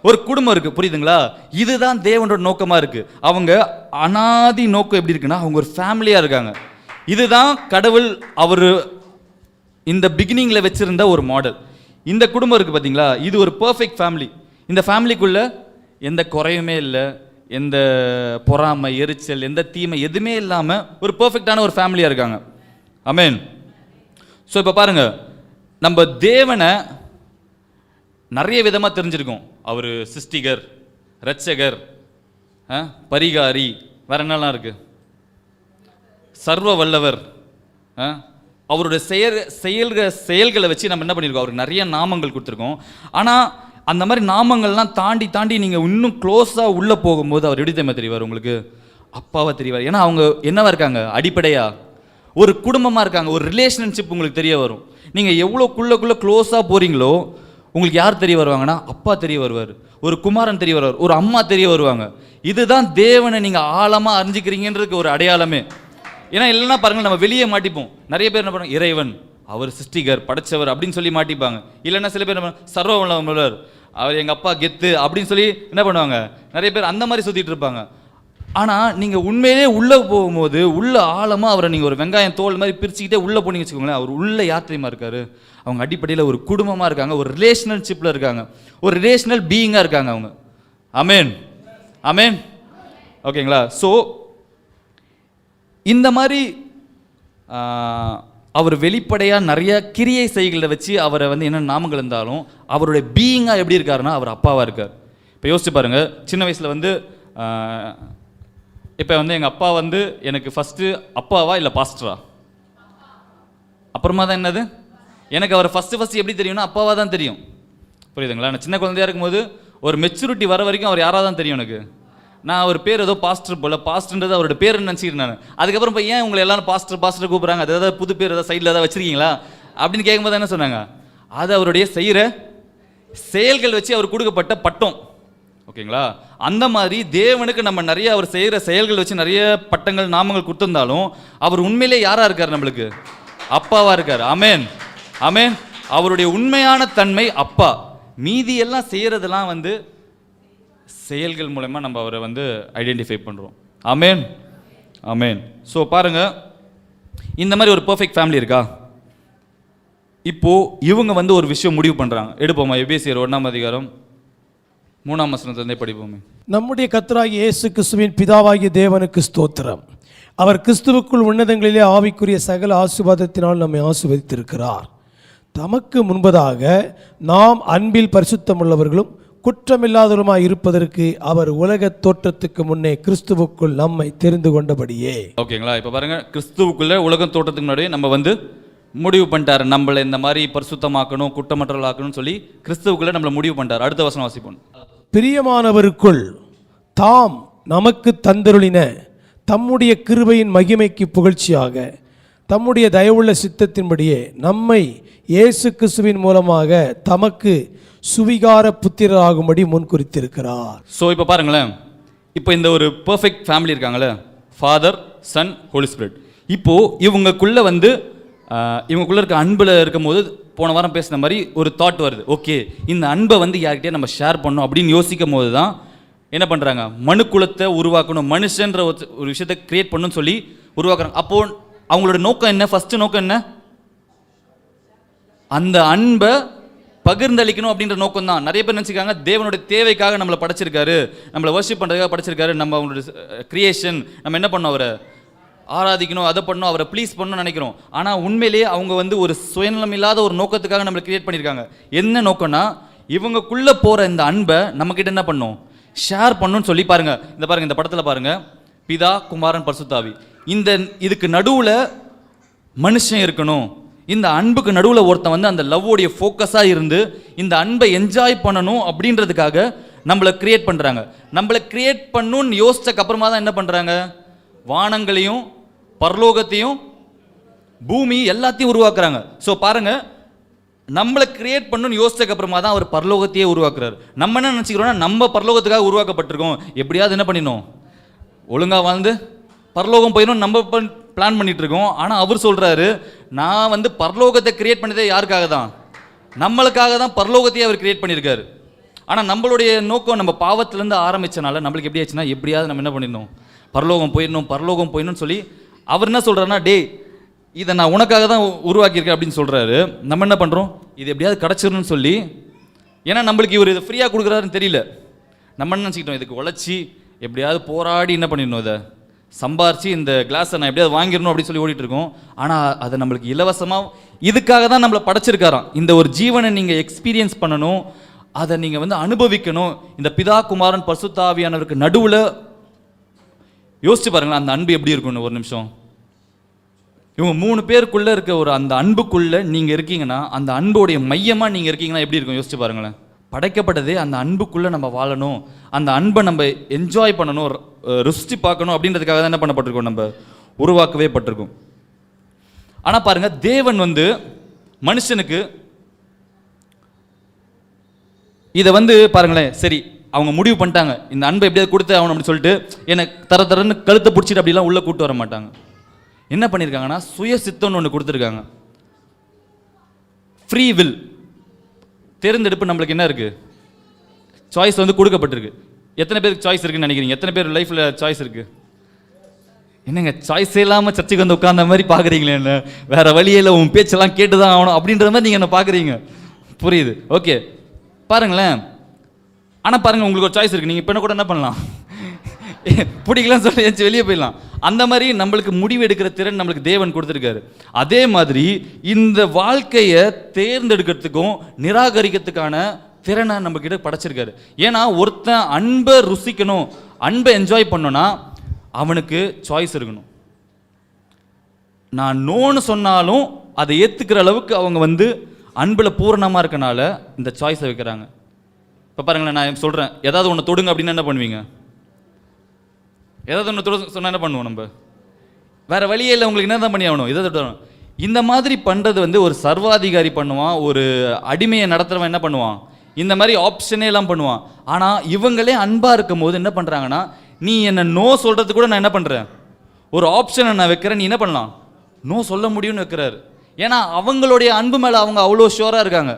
ஒரு குடும்பம் இருக்கு, புரியுதுங்களா? இதுதான் தேவனோட நோக்கமாக இருக்கு. அவங்க அனாதி நோக்கம் எப்படி இருக்குன்னா, அவங்க ஒரு ஃபேமிலியாக இருக்காங்க. இதுதான் கடவுள் அவர் இந்த பிகினிங்ல வச்சிருந்த ஒரு மாடல். இந்த குடும்பம் இருக்கு பார்த்தீங்களா, இது ஒரு பெர்ஃபெக்ட் ஃபேமிலி. இந்த ஃபேமிலிக்குள்ள எந்த குறையுமே இல்லை, எந்த பொறாமை, எரிச்சல், எந்த தீமை எதுவுமே இல்லாமல் ஒரு பெர்ஃபெக்டான ஒரு ஃபேமிலியாக இருக்காங்க. ஆமென். ஸோ இப்போ பாருங்க, நம்ம தேவனை நிறைய விதமாக தெரிஞ்சிருக்கோம். அவர் சிருஷ்டிகர், இரட்சகர், பரிகாரி, வேற என்னெல்லாம் இருக்கு, சர்வ வல்லவர். அவருடைய செயல்களை வச்சு நம்ம என்ன பண்ணியிருக்கோம், அவருக்கு நிறைய நாமங்கள் கொடுத்துருக்கோம். ஆனால் அந்த மாதிரி நாமங்கள்லாம் தாண்டி தாண்டி நீங்கள் இன்னும் க்ளோஸாக உள்ளே போகும்போது அவர் எப்படி தெரியுமா தெரிவார் உங்களுக்கு? அப்பாவை தெரிவார். ஏன்னா அவங்க என்னவா இருக்காங்க, அடிப்படையாக ஒரு குடும்பமாக இருக்காங்க. ஒரு ரிலேஷன்ஷிப் உங்களுக்கு தெரிய வரும். நீங்கள் எவ்வளோக்குள்ளே க்ளோஸாக போகிறீங்களோ உங்களுக்கு யார் தெரிய வருவாங்கன்னா, அப்பா தெரிய வருவார், ஒரு குமாரன் தெரிய வருவார், ஒரு அம்மா தெரிய வருவாங்க. இதுதான் தேவனை நீங்கள் ஆழமாக அறிஞ்சிக்கிறீங்கன்றதுக்கு ஒரு அடையாளமே. ஏன்னா இல்லைன்னா பாருங்கள், நம்ம வெளியே மாட்டிப்போம். நிறைய பேர் என்ன பண்ணுவாங்க, இறைவன், அவர் சிருஷ்டிகர், படைச்சவர் அப்படின்னு சொல்லி மாட்டிப்பாங்க. இல்லைன்னா சில பேர் என்ன பண்ணுவாங்க, சர்வ வல்லவர், அவர் எங்கள் அப்பா கெத்து அப்படின்னு சொல்லி என்ன பண்ணுவாங்க, நிறைய பேர் அந்த மாதிரி சுற்றிட்டு இருப்பாங்க. ஆனால் நீங்கள் உண்மையிலே உள்ளே போகும்போது உள்ள ஆழமாக அவரை நீங்கள் ஒரு வெங்காயம் தோல் மாதிரி பிரிச்சுக்கிட்டே உள்ளே போனீங்க வச்சுக்கோங்களேன், அவர் உள்ள யார் தெரியுமா இருக்காரு? அவங்க அடிப்படையில் ஒரு குடும்பமாக இருக்காங்க, ஒரு ரிலேஷன்ஷிப்பில் இருக்காங்க, ஒரு ரிலேஷனல் பீயிங்காக இருக்காங்க அவங்க. ஆமென், ஆமென். ஓகேங்களா? ஸோ இந்த மாதிரி அவர் வெளிப்படையாக நிறைய கிரியை செய்களை வச்சு அவரை வந்து என்ன நாமங்கள் இருந்தாலும் அவருடைய பீயிங்காக எப்படி இருக்காருன்னா, அவர் அப்பாவாக இருக்கார். இப்போ யோசிச்சு பாருங்க, சின்ன வயசில் வந்து இப்போ வந்து எங்கள் அப்பா வந்து எனக்கு ஃபஸ்ட்டு அப்பாவா இல்லை பாஸ்டரா? அப்புறமா தான் என்னது, எனக்கு அவர் ஃபஸ்ட்டு எப்படி தெரியும்னா அப்பாவாக தான் தெரியும், புரியுதுங்களா? நான் சின்ன குழந்தையாக இருக்கும்போது ஒரு மெச்சூரிட்டி வர வரைக்கும் அவர் யாராக தான் தெரியும் எனக்கு. நான் அவர் பேர் ஏதோ பாஸ்டர் போல், பாஸ்டர்ன்றது அவரோட பேர் நினச்சிக்கிறேன் நான். அதுக்கப்புறம் இப்போ ஏன் உங்களை எல்லாரும் பாஸ்டர் கூப்பிட்றாங்க, அது ஏதாவது புது பேர் ஏதாவது சைடில் ஏதாவது வச்சுருக்கீங்களா அப்படின்னு கேட்கும்போது என்ன சொன்னாங்க, அது அவருடைய செய்கிற செயல்கள் வச்சு அவர் கொடுக்கப்பட்ட பட்டம். ஓகேங்களா? அந்த மாதிரி தேவனுக்கு நம்ம நிறைய அவர் செய்கிற செயல்கள் வச்சு நிறைய பட்டங்கள் நாமங்கள் கொடுத்திருந்தாலும் அவர் உண்மையிலே யாராக இருக்கார், நம்மளுக்கு அப்பாவாக இருக்கார். ஆமென், ஆமென். அவருடைய உண்மையான தன்மை அப்பா. மீதி எல்லாம் செய்கிறதெல்லாம் வந்து செயல்கள் மூலமா நம்ம அவரை வந்து ஐடென்டிஃபை பண்ணுறோம். ஆமென், ஆமென். ஸோ பாருங்க, இந்த மாதிரி ஒரு பெர்ஃபெக்ட் ஃபேமிலி இருக்கா? இப்போ இவங்க வந்து ஒரு விஷயம் முடிவு பண்ணுறாங்க. எடுப்போமா, எபேசியர் 1ஆம் அதிகாரம் 3ஆம் வசனத்திலிருந்தே படிப்போமே. நம்முடைய கர்த்தராகிய இயேசு கிறிஸ்துவின் பிதாவாகிய தேவனுக்கு ஸ்தோத்திரம். அவர் கிறிஸ்துவுக்குள் உன்னதங்களிலே ஆவிக்குரிய சகல ஆசீர்வாதத்தினால் நம்மை ஆசீர்வதித்திருக்கிறார். தமக்கு முன்பதாக நாம் அன்பில் பரிசுத்தமுள்ளவர்களும் குற்றமில்லாதவருமாய் இருப்பதற்கு அவர் உலக தோற்றத்துக்கு முன்னே கிறிஸ்துவுக்குள் நம்மை தெரிந்து கொண்டபடியே. ஓகேங்களா? இப்போ பாருங்க, கிறிஸ்துவுக்குள்ள உலகம் தோற்றத்துக்கு முன்னாடியே நம்ம வந்து முடிவு பண்ணிட்டார், நம்மளை இந்த மாதிரி பரிசுத்தமாக்கணும், குற்றமற்றவர்களாக்கணும்னு சொல்லி கிறிஸ்துவுக்குள்ள நம்மளை முடிவு பண்ணிட்டார். அடுத்த வசனம் வாசிப்போம். பிரியமானவருக்குள் தாம் நமக்கு தந்தருளின தம்முடைய கிருபையின் மகிமைக்கு புகழ்ச்சியாக தம்முடைய தயவுள்ள சித்தத்தின்படியே நம்மை இயேசு கிறிஸ்துவின் மூலமாக தமக்கு சுவிகார புத்திரராகும்படி முன்குறித்திருக்கிறார். ஸோ இப்போ பாருங்களேன், இப்போ இந்த ஒரு பெர்ஃபெக்ட் ஃபேமிலி இருக்காங்களே, ஃபாதர், சன், ஹோலி ஸ்பிரிட். இப்போது இவங்களுக்குள்ளே வந்து இவங்களுக்குள்ளே இருக்க அன்பில் இருக்கும்போது போன வாரம் பேசின மாதிரி ஒரு தாட் வருது. ஓகே, இந்த அன்பை வந்து யார்கிட்டயே நம்ம ஷேர் பண்ணணும் அப்படின்னு யோசிக்கும் போது தான் என்ன பண்ணுறாங்க, மனுக்குலத்தை உருவாக்கணும், மனுஷன்ற ஒரு விஷயத்தை கிரியேட் பண்ணணும்னு சொல்லி உருவாக்குறாங்க. அப்போது அவங்களோட நோக்கம் என்ன? ஃபஸ்ட்டு நோக்கம் என்ன? அந்த அன்பை பகிர்ந்தளிக்கணும் அப்படின்ற நோக்கம் தான். நிறைய பேர் நினச்சிக்காங்க தேவனுடைய தேவைக்காக நம்மளை படைச்சிருக்காரு, நம்மளை வர்ஷிப் பண்ணுறதுக்காக படைச்சிருக்காரு, நம்ம அவங்களுடைய கிரியேஷன், நம்ம என்ன பண்ணோம், அவரை ஆராதிக்கணும், அதை பண்ணணும், அவரை ப்ளீஸ் பண்ணணும்னு நினைக்கிறோம். ஆனால் உண்மையிலேயே அவங்க வந்து ஒரு சுயநலம் இல்லாத ஒரு நோக்கத்துக்காக நம்மளை கிரியேட் பண்ணியிருக்காங்க. என்ன நோக்கம்னா, இவங்களுக்குள்ளே போகிற இந்த அன்பை நம்மக்கிட்ட என்ன பண்ணணும், ஷேர் பண்ணணும்னு சொல்லி பாருங்கள். இந்த படத்தில் பாருங்கள், பிதா, குமாரன், பரிசுத்தாவி. இதுக்கு நடுவில் மனுஷன் இருக்கணும். இந்த அன்புக்கு நடுவில் ஒருத்தன் வந்து அந்த லவ்வோடைய ஃபோக்கஸாக இருந்து இந்த அன்பை என்ஜாய் பண்ணணும் அப்படின்றதுக்காக நம்மளை கிரியேட் பண்ணுறாங்க. நம்மளை கிரியேட் பண்ணணும்னு யோசிச்சக்கு அப்புறமா தான் என்ன பண்ணுறாங்க, வானங்களையும் பரலோகத்தையும் பூமி எல்லாத்தையும் உருவாக்குறாங்க. ஸோ பாருங்கள், நம்மளை கிரியேட் பண்ணணும்னு யோசிச்சக்கு அப்புறமா தான் அவர் பரலோகத்தையே உருவாக்குறாரு. நம்ம என்ன நினச்சிக்கிறோம்னா, நம்ம பரலோகத்துக்காக உருவாக்கப்பட்டிருக்கோம், எப்படியாவது என்ன பண்ணிடணும், ஒழுங்காக வாழ்ந்து பரலோகம் போயிடும் நம்ம பிளான் பண்ணிட்டு இருக்கோம். ஆனால் அவர் சொல்கிறாரு, நான் வந்து பரலோகத்தை கிரியேட் பண்ணதே யாருக்காக தான், நம்மளுக்காக தான் பரலோகத்தையே அவர் கிரியேட் பண்ணியிருக்காரு. ஆனால் நம்மளுடைய நோக்கம் நம்ம பாவத்திலேருந்து ஆரம்பித்தனால நம்மளுக்கு எப்படி ஆச்சுன்னா, எப்படியாவது நம்ம என்ன பண்ணிடணும், பரலோகம் போயிடணும்னு சொல்லி அவர் என்ன சொல்கிறாருன்னா, டே இதை நான் உனக்காக தான் உருவாக்கியிருக்கேன் அப்படின்னு சொல்கிறாரு. நம்ம என்ன பண்ணுறோம், இது எப்படியாவது கிடச்சிடணும்னு சொல்லி, ஏன்னா நம்மளுக்கு இவர் இதை ஃப்ரீயாக கொடுக்குறாருன்னு தெரியல, நம்ம என்ன நினச்சிக்கிட்டோம், இதுக்கு உழைச்சி எப்படியாவது போராடி என்ன பண்ணிடணும், இதை சம்பாரிச்சு இந்த கிளாஸை நான் எப்படியாவது வாங்கிடணும் அப்படின்னு சொல்லி ஓடிட்டு இருக்கோம். ஆனால் அதை நம்மளுக்கு இலவசமாக இதுக்காக தான் நம்மளை படைச்சிருக்காராம். இந்த ஒரு ஜீவனை நீங்கள் எக்ஸ்பீரியன்ஸ் பண்ணணும், அதை நீங்கள் வந்து அனுபவிக்கணும். இந்த பிதா, குமாரன், பரிசுத்தாவியானவருக்கு நடுவில் யோசிச்சு பாருங்களேன், அந்த அன்பு எப்படி இருக்கும்னு ஒரு நிமிஷம். இவங்க 3 பேருக்குள்ளே இருக்க ஒரு அந்த அன்புக்குள்ளே நீங்கள் இருக்கீங்கன்னா, அந்த அன்புடைய மையமாக நீங்கள் இருக்கீங்கன்னா எப்படி இருக்கும் யோசிச்சு பாருங்களேன். படைக்கப்பட்டதே அந்த அன்புக்குள்ளே நம்ம வாழணும், அந்த அன்பை நம்ம என்ஜாய் பண்ணணும், ருசிச்சு பார்க்கணும் அப்படின்றதுக்காக தான் என்ன பண்ணப்பட்டிருக்கோம், நம்ம உருவாக்கவே பட்டிருக்கோம். ஆனால் பாருங்கள், தேவன் வந்து மனுஷனுக்கு இதை வந்து பாருங்களேன், சரி அவங்க முடிவு பண்ணிட்டாங்க இந்த அன்பை எப்படியாவது கொடுத்து ஆகணும் அப்படின்னு சொல்லிட்டு எனக்கு தரன்னு கழுத்தை பிடிச்சிட்டு அப்படிலாம் உள்ளே கூப்பிட்டு வர மாட்டாங்க. என்ன பண்ணியிருக்காங்கன்னா, சுய சித்தம்னு ஒன்று கொடுத்துருக்காங்க. ஃப்ரீ வில், தேர்ந்தெடுப்பு நம்மளுக்கு என்ன இருக்குது, சாய்ஸ் வந்து கொடுக்கப்பட்டிருக்கு. எத்தனை பேருக்கு சாய்ஸ் இருக்குன்னு நினைக்கிறீங்க? எத்தனை பேர் லைஃப்பில் சாய்ஸ் இருக்குது? என்னங்க சாய்ஸே இல்லாமல் சர்ச்சுக்கு வந்து உட்காந்த மாதிரி பார்க்குறீங்களே, என்ன வேறு வழியில் உன் பேச்செல்லாம் கேட்டு தான் ஆகணும் அப்படின்ற மாதிரி நீங்கள் என்ன பார்க்குறீங்க, புரியுது, ஓகே பாருங்களேன். ஆனால் பாருங்கள், உங்களுக்கு ஒரு சாய்ஸ் இருக்குது, நீங்கள் இப்போ கூட என்ன பண்ணலாம், பிடிக்கலாம்னு சொல்லி ஏச்சு வெளியே போயிடலாம். அந்த மாதிரி நம்மளுக்கு முடிவு எடுக்கிற திறன் நம்மளுக்கு தேவன் கொடுத்துருக்காரு. அதே மாதிரி இந்த வாழ்க்கையை தேர்ந்தெடுக்கிறதுக்கும் நிராகரிக்கிறதுக்கான திறனை நம்மக்கிட்ட படைச்சிருக்காரு. ஏன்னா ஒருத்தன் அன்பை ருசிக்கணும், அன்பை என்ஜாய் பண்ணணும்னா அவனுக்கு சாய்ஸ் இருக்கணும். நான் நோன்னு சொன்னாலும் அதை ஏற்றுக்கிற அளவுக்கு அவங்க வந்து அன்பில் பூரணமாக இருக்கனால இந்த சாய்ஸை வைக்கிறாங்க. இப்போ பாருங்களேன், நான் சொல்கிறேன், ஏதாவது ஒன்று தொடுங்க அப்படின்னா என்ன பண்ணுவீங்க? ஏதாவது ஒன்று தொட சொன்னால் என்ன பண்ணுவோம் நம்ம? வேறு வழியே இல்லை, உங்களுக்கு என்ன தான் பண்ணி ஆகணும், இதை தொடரும். இந்த மாதிரி பண்ணுறது வந்து ஒரு சர்வாதிகாரி பண்ணுவான், ஒரு அடிமையை நடத்துகிறவன் என்ன பண்ணுவான், இந்த மாதிரி ஆப்ஷனே எல்லாம் பண்ணுவான். ஆனால் இவங்களே அன்பாக இருக்கும் போது என்ன பண்ணுறாங்கன்னா, நீ என்னை நோ சொல்கிறது கூட நான் என்ன பண்ணுறேன், ஒரு ஆப்ஷனை நான் வைக்கிறேன், நீ என்ன பண்ணலாம், நோ சொல்ல முடியும்னு வைக்கிறாரு. ஏன்னா அவங்களுடைய அன்பு மேலே அவங்க அவ்வளோ ஷுவராக இருக்காங்க.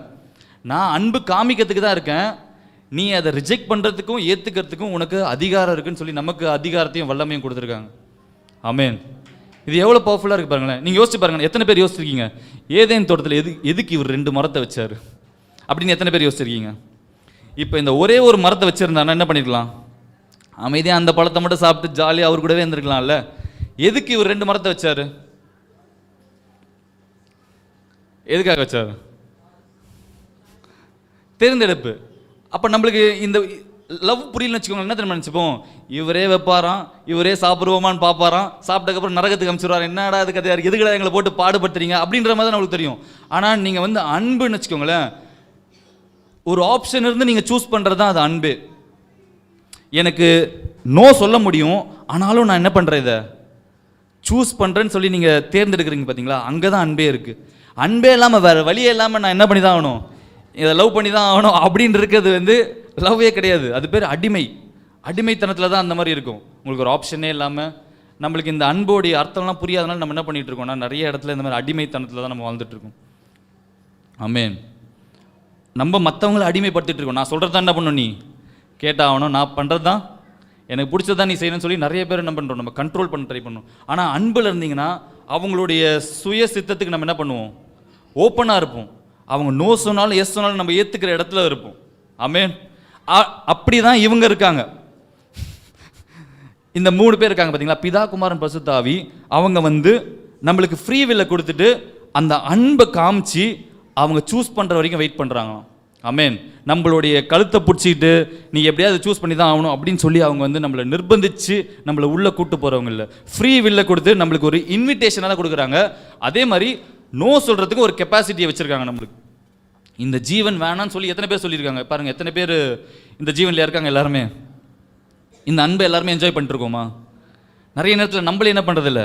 நான் அன்பு காமிக்கிறதுக்கு தான் இருக்கேன், நீ அதை ரிஜெக்ட் பண்ணுறதுக்கும் ஏற்றுக்கிறதுக்கும் உனக்கு அதிகாரம் இருக்குன்னு சொல்லி நமக்கு அதிகாரத்தையும் வல்லமையும் கொடுத்துருக்காங்க. ஆமென். இது எவ்வளோ பவர்ஃபுல்லாக இருக்குது பாருங்களேன். நீங்கள் யோசிச்சு பாருங்கள், எத்தனை பேர் யோசிச்சிருக்கீங்க ஏதேன் தோட்டத்தில் எதுக்கு இவர் 2 மரத்தை வச்சார் அப்படின்னு எத்தனை பேர் யோசிச்சிருக்கீங்க? இப்போ இந்த ஒரே ஒரு மரத்தை வச்சுருந்தானா என்ன பண்ணிருக்கலாம், அமைதியாக அந்த பழத்தை மட்டும் சாப்பிட்டு ஜாலியாக அவர் கூடவே இருந்திருக்கலாம்ல. எதுக்கு இவர் 2 மரத்தை வச்சார்? எதுக்காக வச்சார்? தேர்ந்தெடுப்பு. அப்போ நம்மளுக்கு இந்த லவ் புரியலன்னு வச்சுக்கோங்க, என்ன தெரியுமா நினச்சிப்போம், இவரே வைப்பாராம், இவரே சாப்பிடுவோமான்னு பார்ப்பாராம், சாப்பிட்டதுக்கப்புறம் நரகத்துக்கு அனுப்பிச்சிடுவார், என்னடா அது கதையா இருக்குது, எதுக்கடா எங்களை போட்டு பாடுபடுத்துறீங்க அப்படின்ற மாதிரி தான் நம்மளுக்கு தெரியும். ஆனால் நீங்கள் வந்து அன்புன்னு வச்சுக்கோங்களேன், ஒரு ஆப்ஷன் இருந்து நீங்கள் சூஸ் பண்ணுறது தான் அது அன்பு. எனக்கு நோ சொல்ல முடியும், ஆனாலும் நான் என்ன பண்ணுறேன், இதை சூஸ் பண்ணுறேன்னு சொல்லி நீங்கள் தேர்ந்தெடுக்கிறீங்க பார்த்தீங்களா, அங்கே தான் அன்பே இருக்குது. அன்பே இல்லாமல் வேறு வழியே இல்லாமல் நான் என்ன பண்ணி தான் ஆகணும், இதை லவ் பண்ணி தான் ஆகணும் அப்படின்னு இருக்கிறது வந்து லவ்வே கிடையாது. அது பேர் அடிமைத்தனத்தில் தான் அந்த மாதிரி இருக்கும். உங்களுக்கு ஒரு ஆப்ஷனே இல்லாமல் நம்மளுக்கு இந்த அன்போடைய அர்த்தம்லாம் புரியாதனால நம்ம என்ன பண்ணிகிட்டு இருக்கோம்னா, நிறைய இடத்துல இந்த மாதிரி அடிமைத்தனத்தில் தான் நம்ம வாழ்ந்துட்டுருக்கோம். ஆமென். நம்ம மற்றவங்களை அடிமைப்படுத்திட்டு இருக்கோம். நான் சொல்கிறது தான் என்ன பண்ணணும், நீ கேட்டாகணும், நான் பண்ணுறது தான் எனக்கு பிடிச்சதான் நீ செய்யணும்னு சொல்லி நிறைய பேர் என்ன பண்ணுறோம், நம்ம கண்ட்ரோல் பண்ண ட்ரை பண்ணுவோம். ஆனால் அன்பில் இருந்தீங்கன்னா அவங்களுடைய சுய சித்தத்துக்கு நம்ம என்ன பண்ணுவோம், ஓப்பனாக இருப்போம். அவங்க நோ சொன்னாலும் எஸ் சொன்னாலும் நம்ம ஏற்றுக்கிற இடத்துல இருப்போம். ஆமென். அப்படி தான் இவங்க இருக்காங்க. இந்த 3 பேர் இருக்காங்க பார்த்தீங்களா, பிதா குமாரன் பரிசுத்த ஆவி. அவங்க வந்து நம்மளுக்கு ஃப்ரீ வில்லை கொடுத்துட்டு அந்த அன்பை காமிச்சு அவங்க சூஸ் பண்ணுற வரைக்கும் வெயிட் பண்ணுறாங்களாம். ஆமென். நம்மளுடைய கழுத்தை பிடிச்சிட்டு நீ எப்படியாவது சூஸ் பண்ணி தான் ஆகணும் அப்படின்னு சொல்லி அவங்க வந்து நம்மளை நிர்பந்திச்சு நம்மளை உள்ளே கூட்டு போகிறவங்க இல்லை, ஃப்ரீ வில்லை கொடுத்து நம்மளுக்கு ஒரு இன்விடேஷனாக தான் கொடுக்குறாங்க. அதே மாதிரி நோ சொல்கிறதுக்கு ஒரு கெப்பாசிட்டியை வச்சுருக்காங்க நம்மளுக்கு. இந்த ஜீவன் வேணான்னு சொல்லி எத்தனை பேர் சொல்லியிருக்காங்க பாருங்கள். எத்தனை பேர் இந்த ஜீவனில் இருக்காங்க? எல்லாருமே இந்த அன்பை எல்லாருமே என்ஜாய் பண்ணிட்டுருக்கோமா? நிறைய நேரத்தில் நம்மளே என்ன பண்ணுறதில்ல,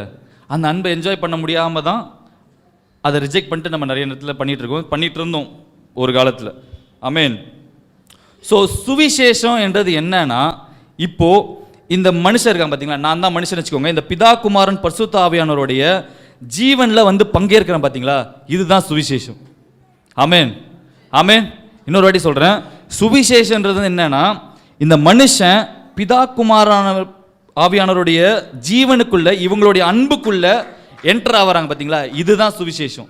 அந்த அன்பை என்ஜாய் பண்ண முடியாமல் தான் அதை ரிஜெக்ட் பண்ணிட்டு நம்ம நிறைய நேரத்தில் பண்ணிகிட்டு இருந்தோம் ஒரு காலத்தில். ஆமென். ஸோ சுவிசேஷம் என்றது என்னன்னா, இப்போது இந்த மனுஷன் இருக்காங்க பார்த்தீங்களா, நான் தான் மனுஷன் வச்சுக்கோங்க, இந்த பிதா குமாரன் பரிசுத்த ஆவியானவருடைய ஜீவனில் வந்து பங்கேற்கிறேன் பார்த்தீங்களா, இதுதான் சுவிசேஷம். ஆமென். ஆமென். இன்னொரு வாட்டி சொல்கிறேன், சுவிசேஷன்றது என்னன்னா, இந்த மனுஷன் பிதா குமாரான ஆவியானவருடைய ஜீவனுக்குள்ள இவங்களுடைய அன்புக்குள்ள என்டர் ஆகிறாங்க பார்த்தீங்களா, இதுதான் சுவிசேஷம்.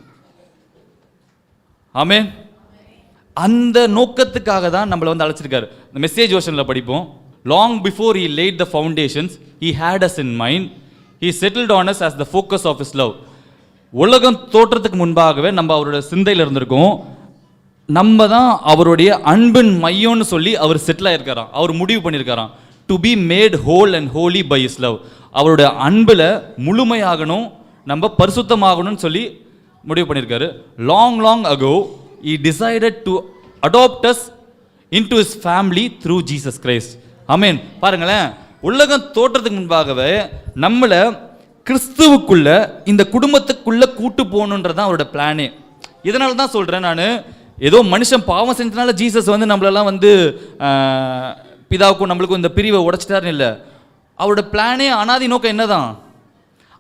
ஆமென். அந்த நோக்கத்துக்காக தான் நம்மளை வந்து அழைச்சிருக்காரு. இந்த மெசேஜ் வெர்ஷனில் படிப்போம். Long before he laid the foundations he had us in mind, he settled on us as the focus of his love. உலகம் தோற்றத்துக்கு முன்பாகவே நம்ம அவருடைய சிந்தையில் இருந்திருக்கோம். நம்ம தான் அவருடைய அன்பின் மையம்னு சொல்லி அவர் செட்டில் ஆயிருக்காராம். அவர் முடிவு பண்ணியிருக்காராம், to be made whole and holy by his love. அவருடைய அன்பில் முழுமையாகணும், நம்ம பரிசுத்தமாகணும்னு சொல்லி முடிவு பண்ணியிருக்காரு. Long ago he decided to adopt us into his family through Jesus Christ. ஆமென். பாருங்களேன், உலகம் தோற்றத்துக்கு முன்பாகவே நம்மளை கிறிஸ்துவுக்குள்ள இந்த குடும்பத்துக்குள்ள கூட்டு போகணுன்றதான் அவரோட பிளானே. இதனால தான் சொல்கிறேன் நான், ஏதோ மனுஷன் பாவம் செஞ்சதுனால ஜீசஸ் வந்து நம்மளெல்லாம் வந்து பிதாவுக்கும் நம்மளுக்கும் இந்த பிரிவை உடைச்சிட்டாருன்னு இல்லை. அவரோட பிளானே அனாதி நோக்கம் என்னதான்,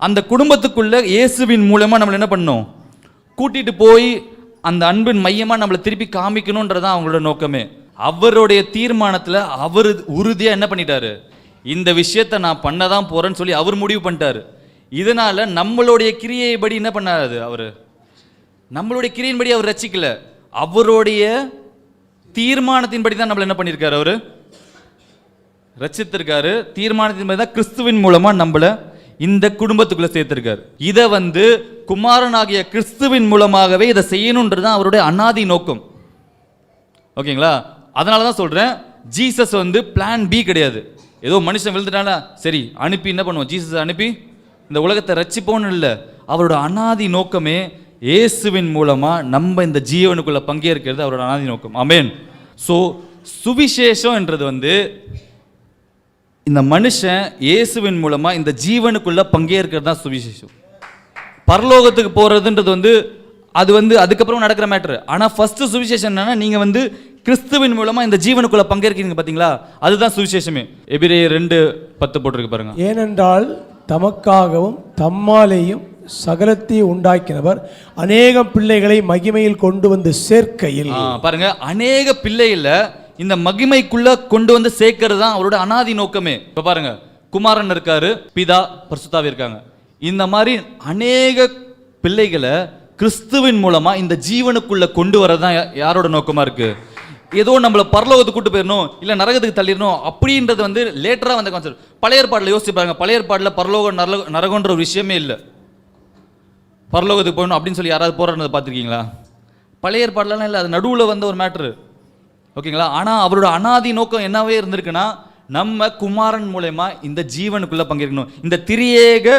அந்த குடும்பத்துக்குள்ள இயேசுவின் மூலமாக நம்மளை என்ன பண்ணணும், கூட்டிகிட்டு போய் அந்த அன்பின் மையமாக நம்மளை திருப்பி காமிக்கணுன்றதான் அவங்களோட நோக்கமே. அவருடைய தீர்மானத்தில் அவர் உறுதியாக என்ன பண்ணிட்டாரு, இந்த விஷயத்தை நான் பண்ண தான் போகிறேன்னு சொல்லி அவர் முடிவு பண்ணிட்டாரு. இதனால் நம்மளுடைய கிரியைப்படி என்ன பண்ணாரு அவர், நம்மளுடைய கிரியையின்படி அவர் ரசிக்கல, அவருடைய தீர்மானத்தின்படி தான் நம்மளை என்ன பண்ணியிருக்காரு, அவர் ரசித்திருக்காரு. தீர்மானத்தின்படி தான் கிறிஸ்துவின் மூலமாக நம்மளை இந்த குடும்பத்துக்குள்ள சேர்த்திருக்காரு. இதை வந்து குமாரனாகிய கிறிஸ்துவின் மூலமாகவே இதை செய்யணுன்றது தான் அவருடைய அனாதி நோக்கம். ஓகேங்களா? அதனால தான் சொல்கிறேன், ஜீசஸ் வந்து பிளான் பி கிடையாது. ஏதோ மனுஷன் விழுந்துட்டானா சரி அனுப்பி என்ன பண்ணுவோம், ஜீசஸ் அனுப்பி இந்த உலகத்தை ரட்சிப்போன்னு இல்லை. அவரோட அனாதி நோக்கமே இயேசுவின் மூலமாக நம்ம இந்த ஜீவனுக்குள்ள பங்கேற்கிறது அவரோட அனாதி நோக்கம். ஆமென். ஸோ சுவிசேஷம் என்றது வந்து இந்த மனுஷன் இயேசுவின் மூலமாக இந்த ஜீவனுக்குள்ள பங்கேற்கிறது தான் சுவிசேஷம். பரலோகத்துக்கு போகிறதுன்றது வந்து அது வந்து அதுக்கப்புறம் நடக்கிற மேட்ரு. ஆனால் ஃபர்ஸ்ட் சுவிசேஷம் என்னன்னா, நீங்கள் வந்து கிறிஸ்துவின் மூலமாக இந்த ஜீவனுக்குள்ள பங்கேற்கிறீங்க பார்த்தீங்களா, அதுதான் சுவிசேஷமே. எபிரேயர் 2:10 போட்டிருக்கு பாருங்க. ஏனென்றால் தமக்காகவும் தம்மாலேயும் சகலத்தையும் உண்டாக்கினவர் அநேக பிள்ளைகளை மகிமையில் கொண்டு வந்து சேர்க்கையில், பாருங்க, அநேக பிள்ளைகளை இந்த மகிமைக்குள்ள கொண்டு வந்து சேர்க்கிறது தான் அவரோட அனாதி நோக்கமே. இப்போ பாருங்க, குமாரன் இருக்காரு, பிதா பரிசுத்த ஆவி இருக்காங்க. இந்த மாதிரி அநேக பிள்ளைகளை கிறிஸ்துவின் மூலமா இந்த ஜீவனுக்குள்ள கொண்டு வரதான் யாரோட நோக்கமா இருக்கு. ஏதோ நம்மள பரலோகத்துக்கு கூட்டு போயிடணும் இல்லை நரகத்துக்கு தள்ளிடணும் அப்படின்றது வந்து லேட்டரா வந்த கான்செப்ட். பழைய ஏற்பாட்டில் யோசிச்சு பாருங்க, பழைய ஏற்பாட்டில் பரலோகம் நரகன்ற ஒரு விஷயமே இல்லை. பரலோகத்துக்கு போகணும் அப்படின்னு சொல்லி யாராவது போராடுறதை பார்த்துருக்கீங்களா? பழைய ஏற்பாடுலாம் இல்லை, அது நடுவில் வந்த ஒரு மேட்ரு. ஓகேங்களா? ஆனால் அவரோட அனாதி நோக்கம் என்னவே இருந்திருக்குன்னா, நம்ம குமாரன் மூலமா இந்த ஜீவனுக்குள்ள பங்கேற்கணும், இந்த திரியேக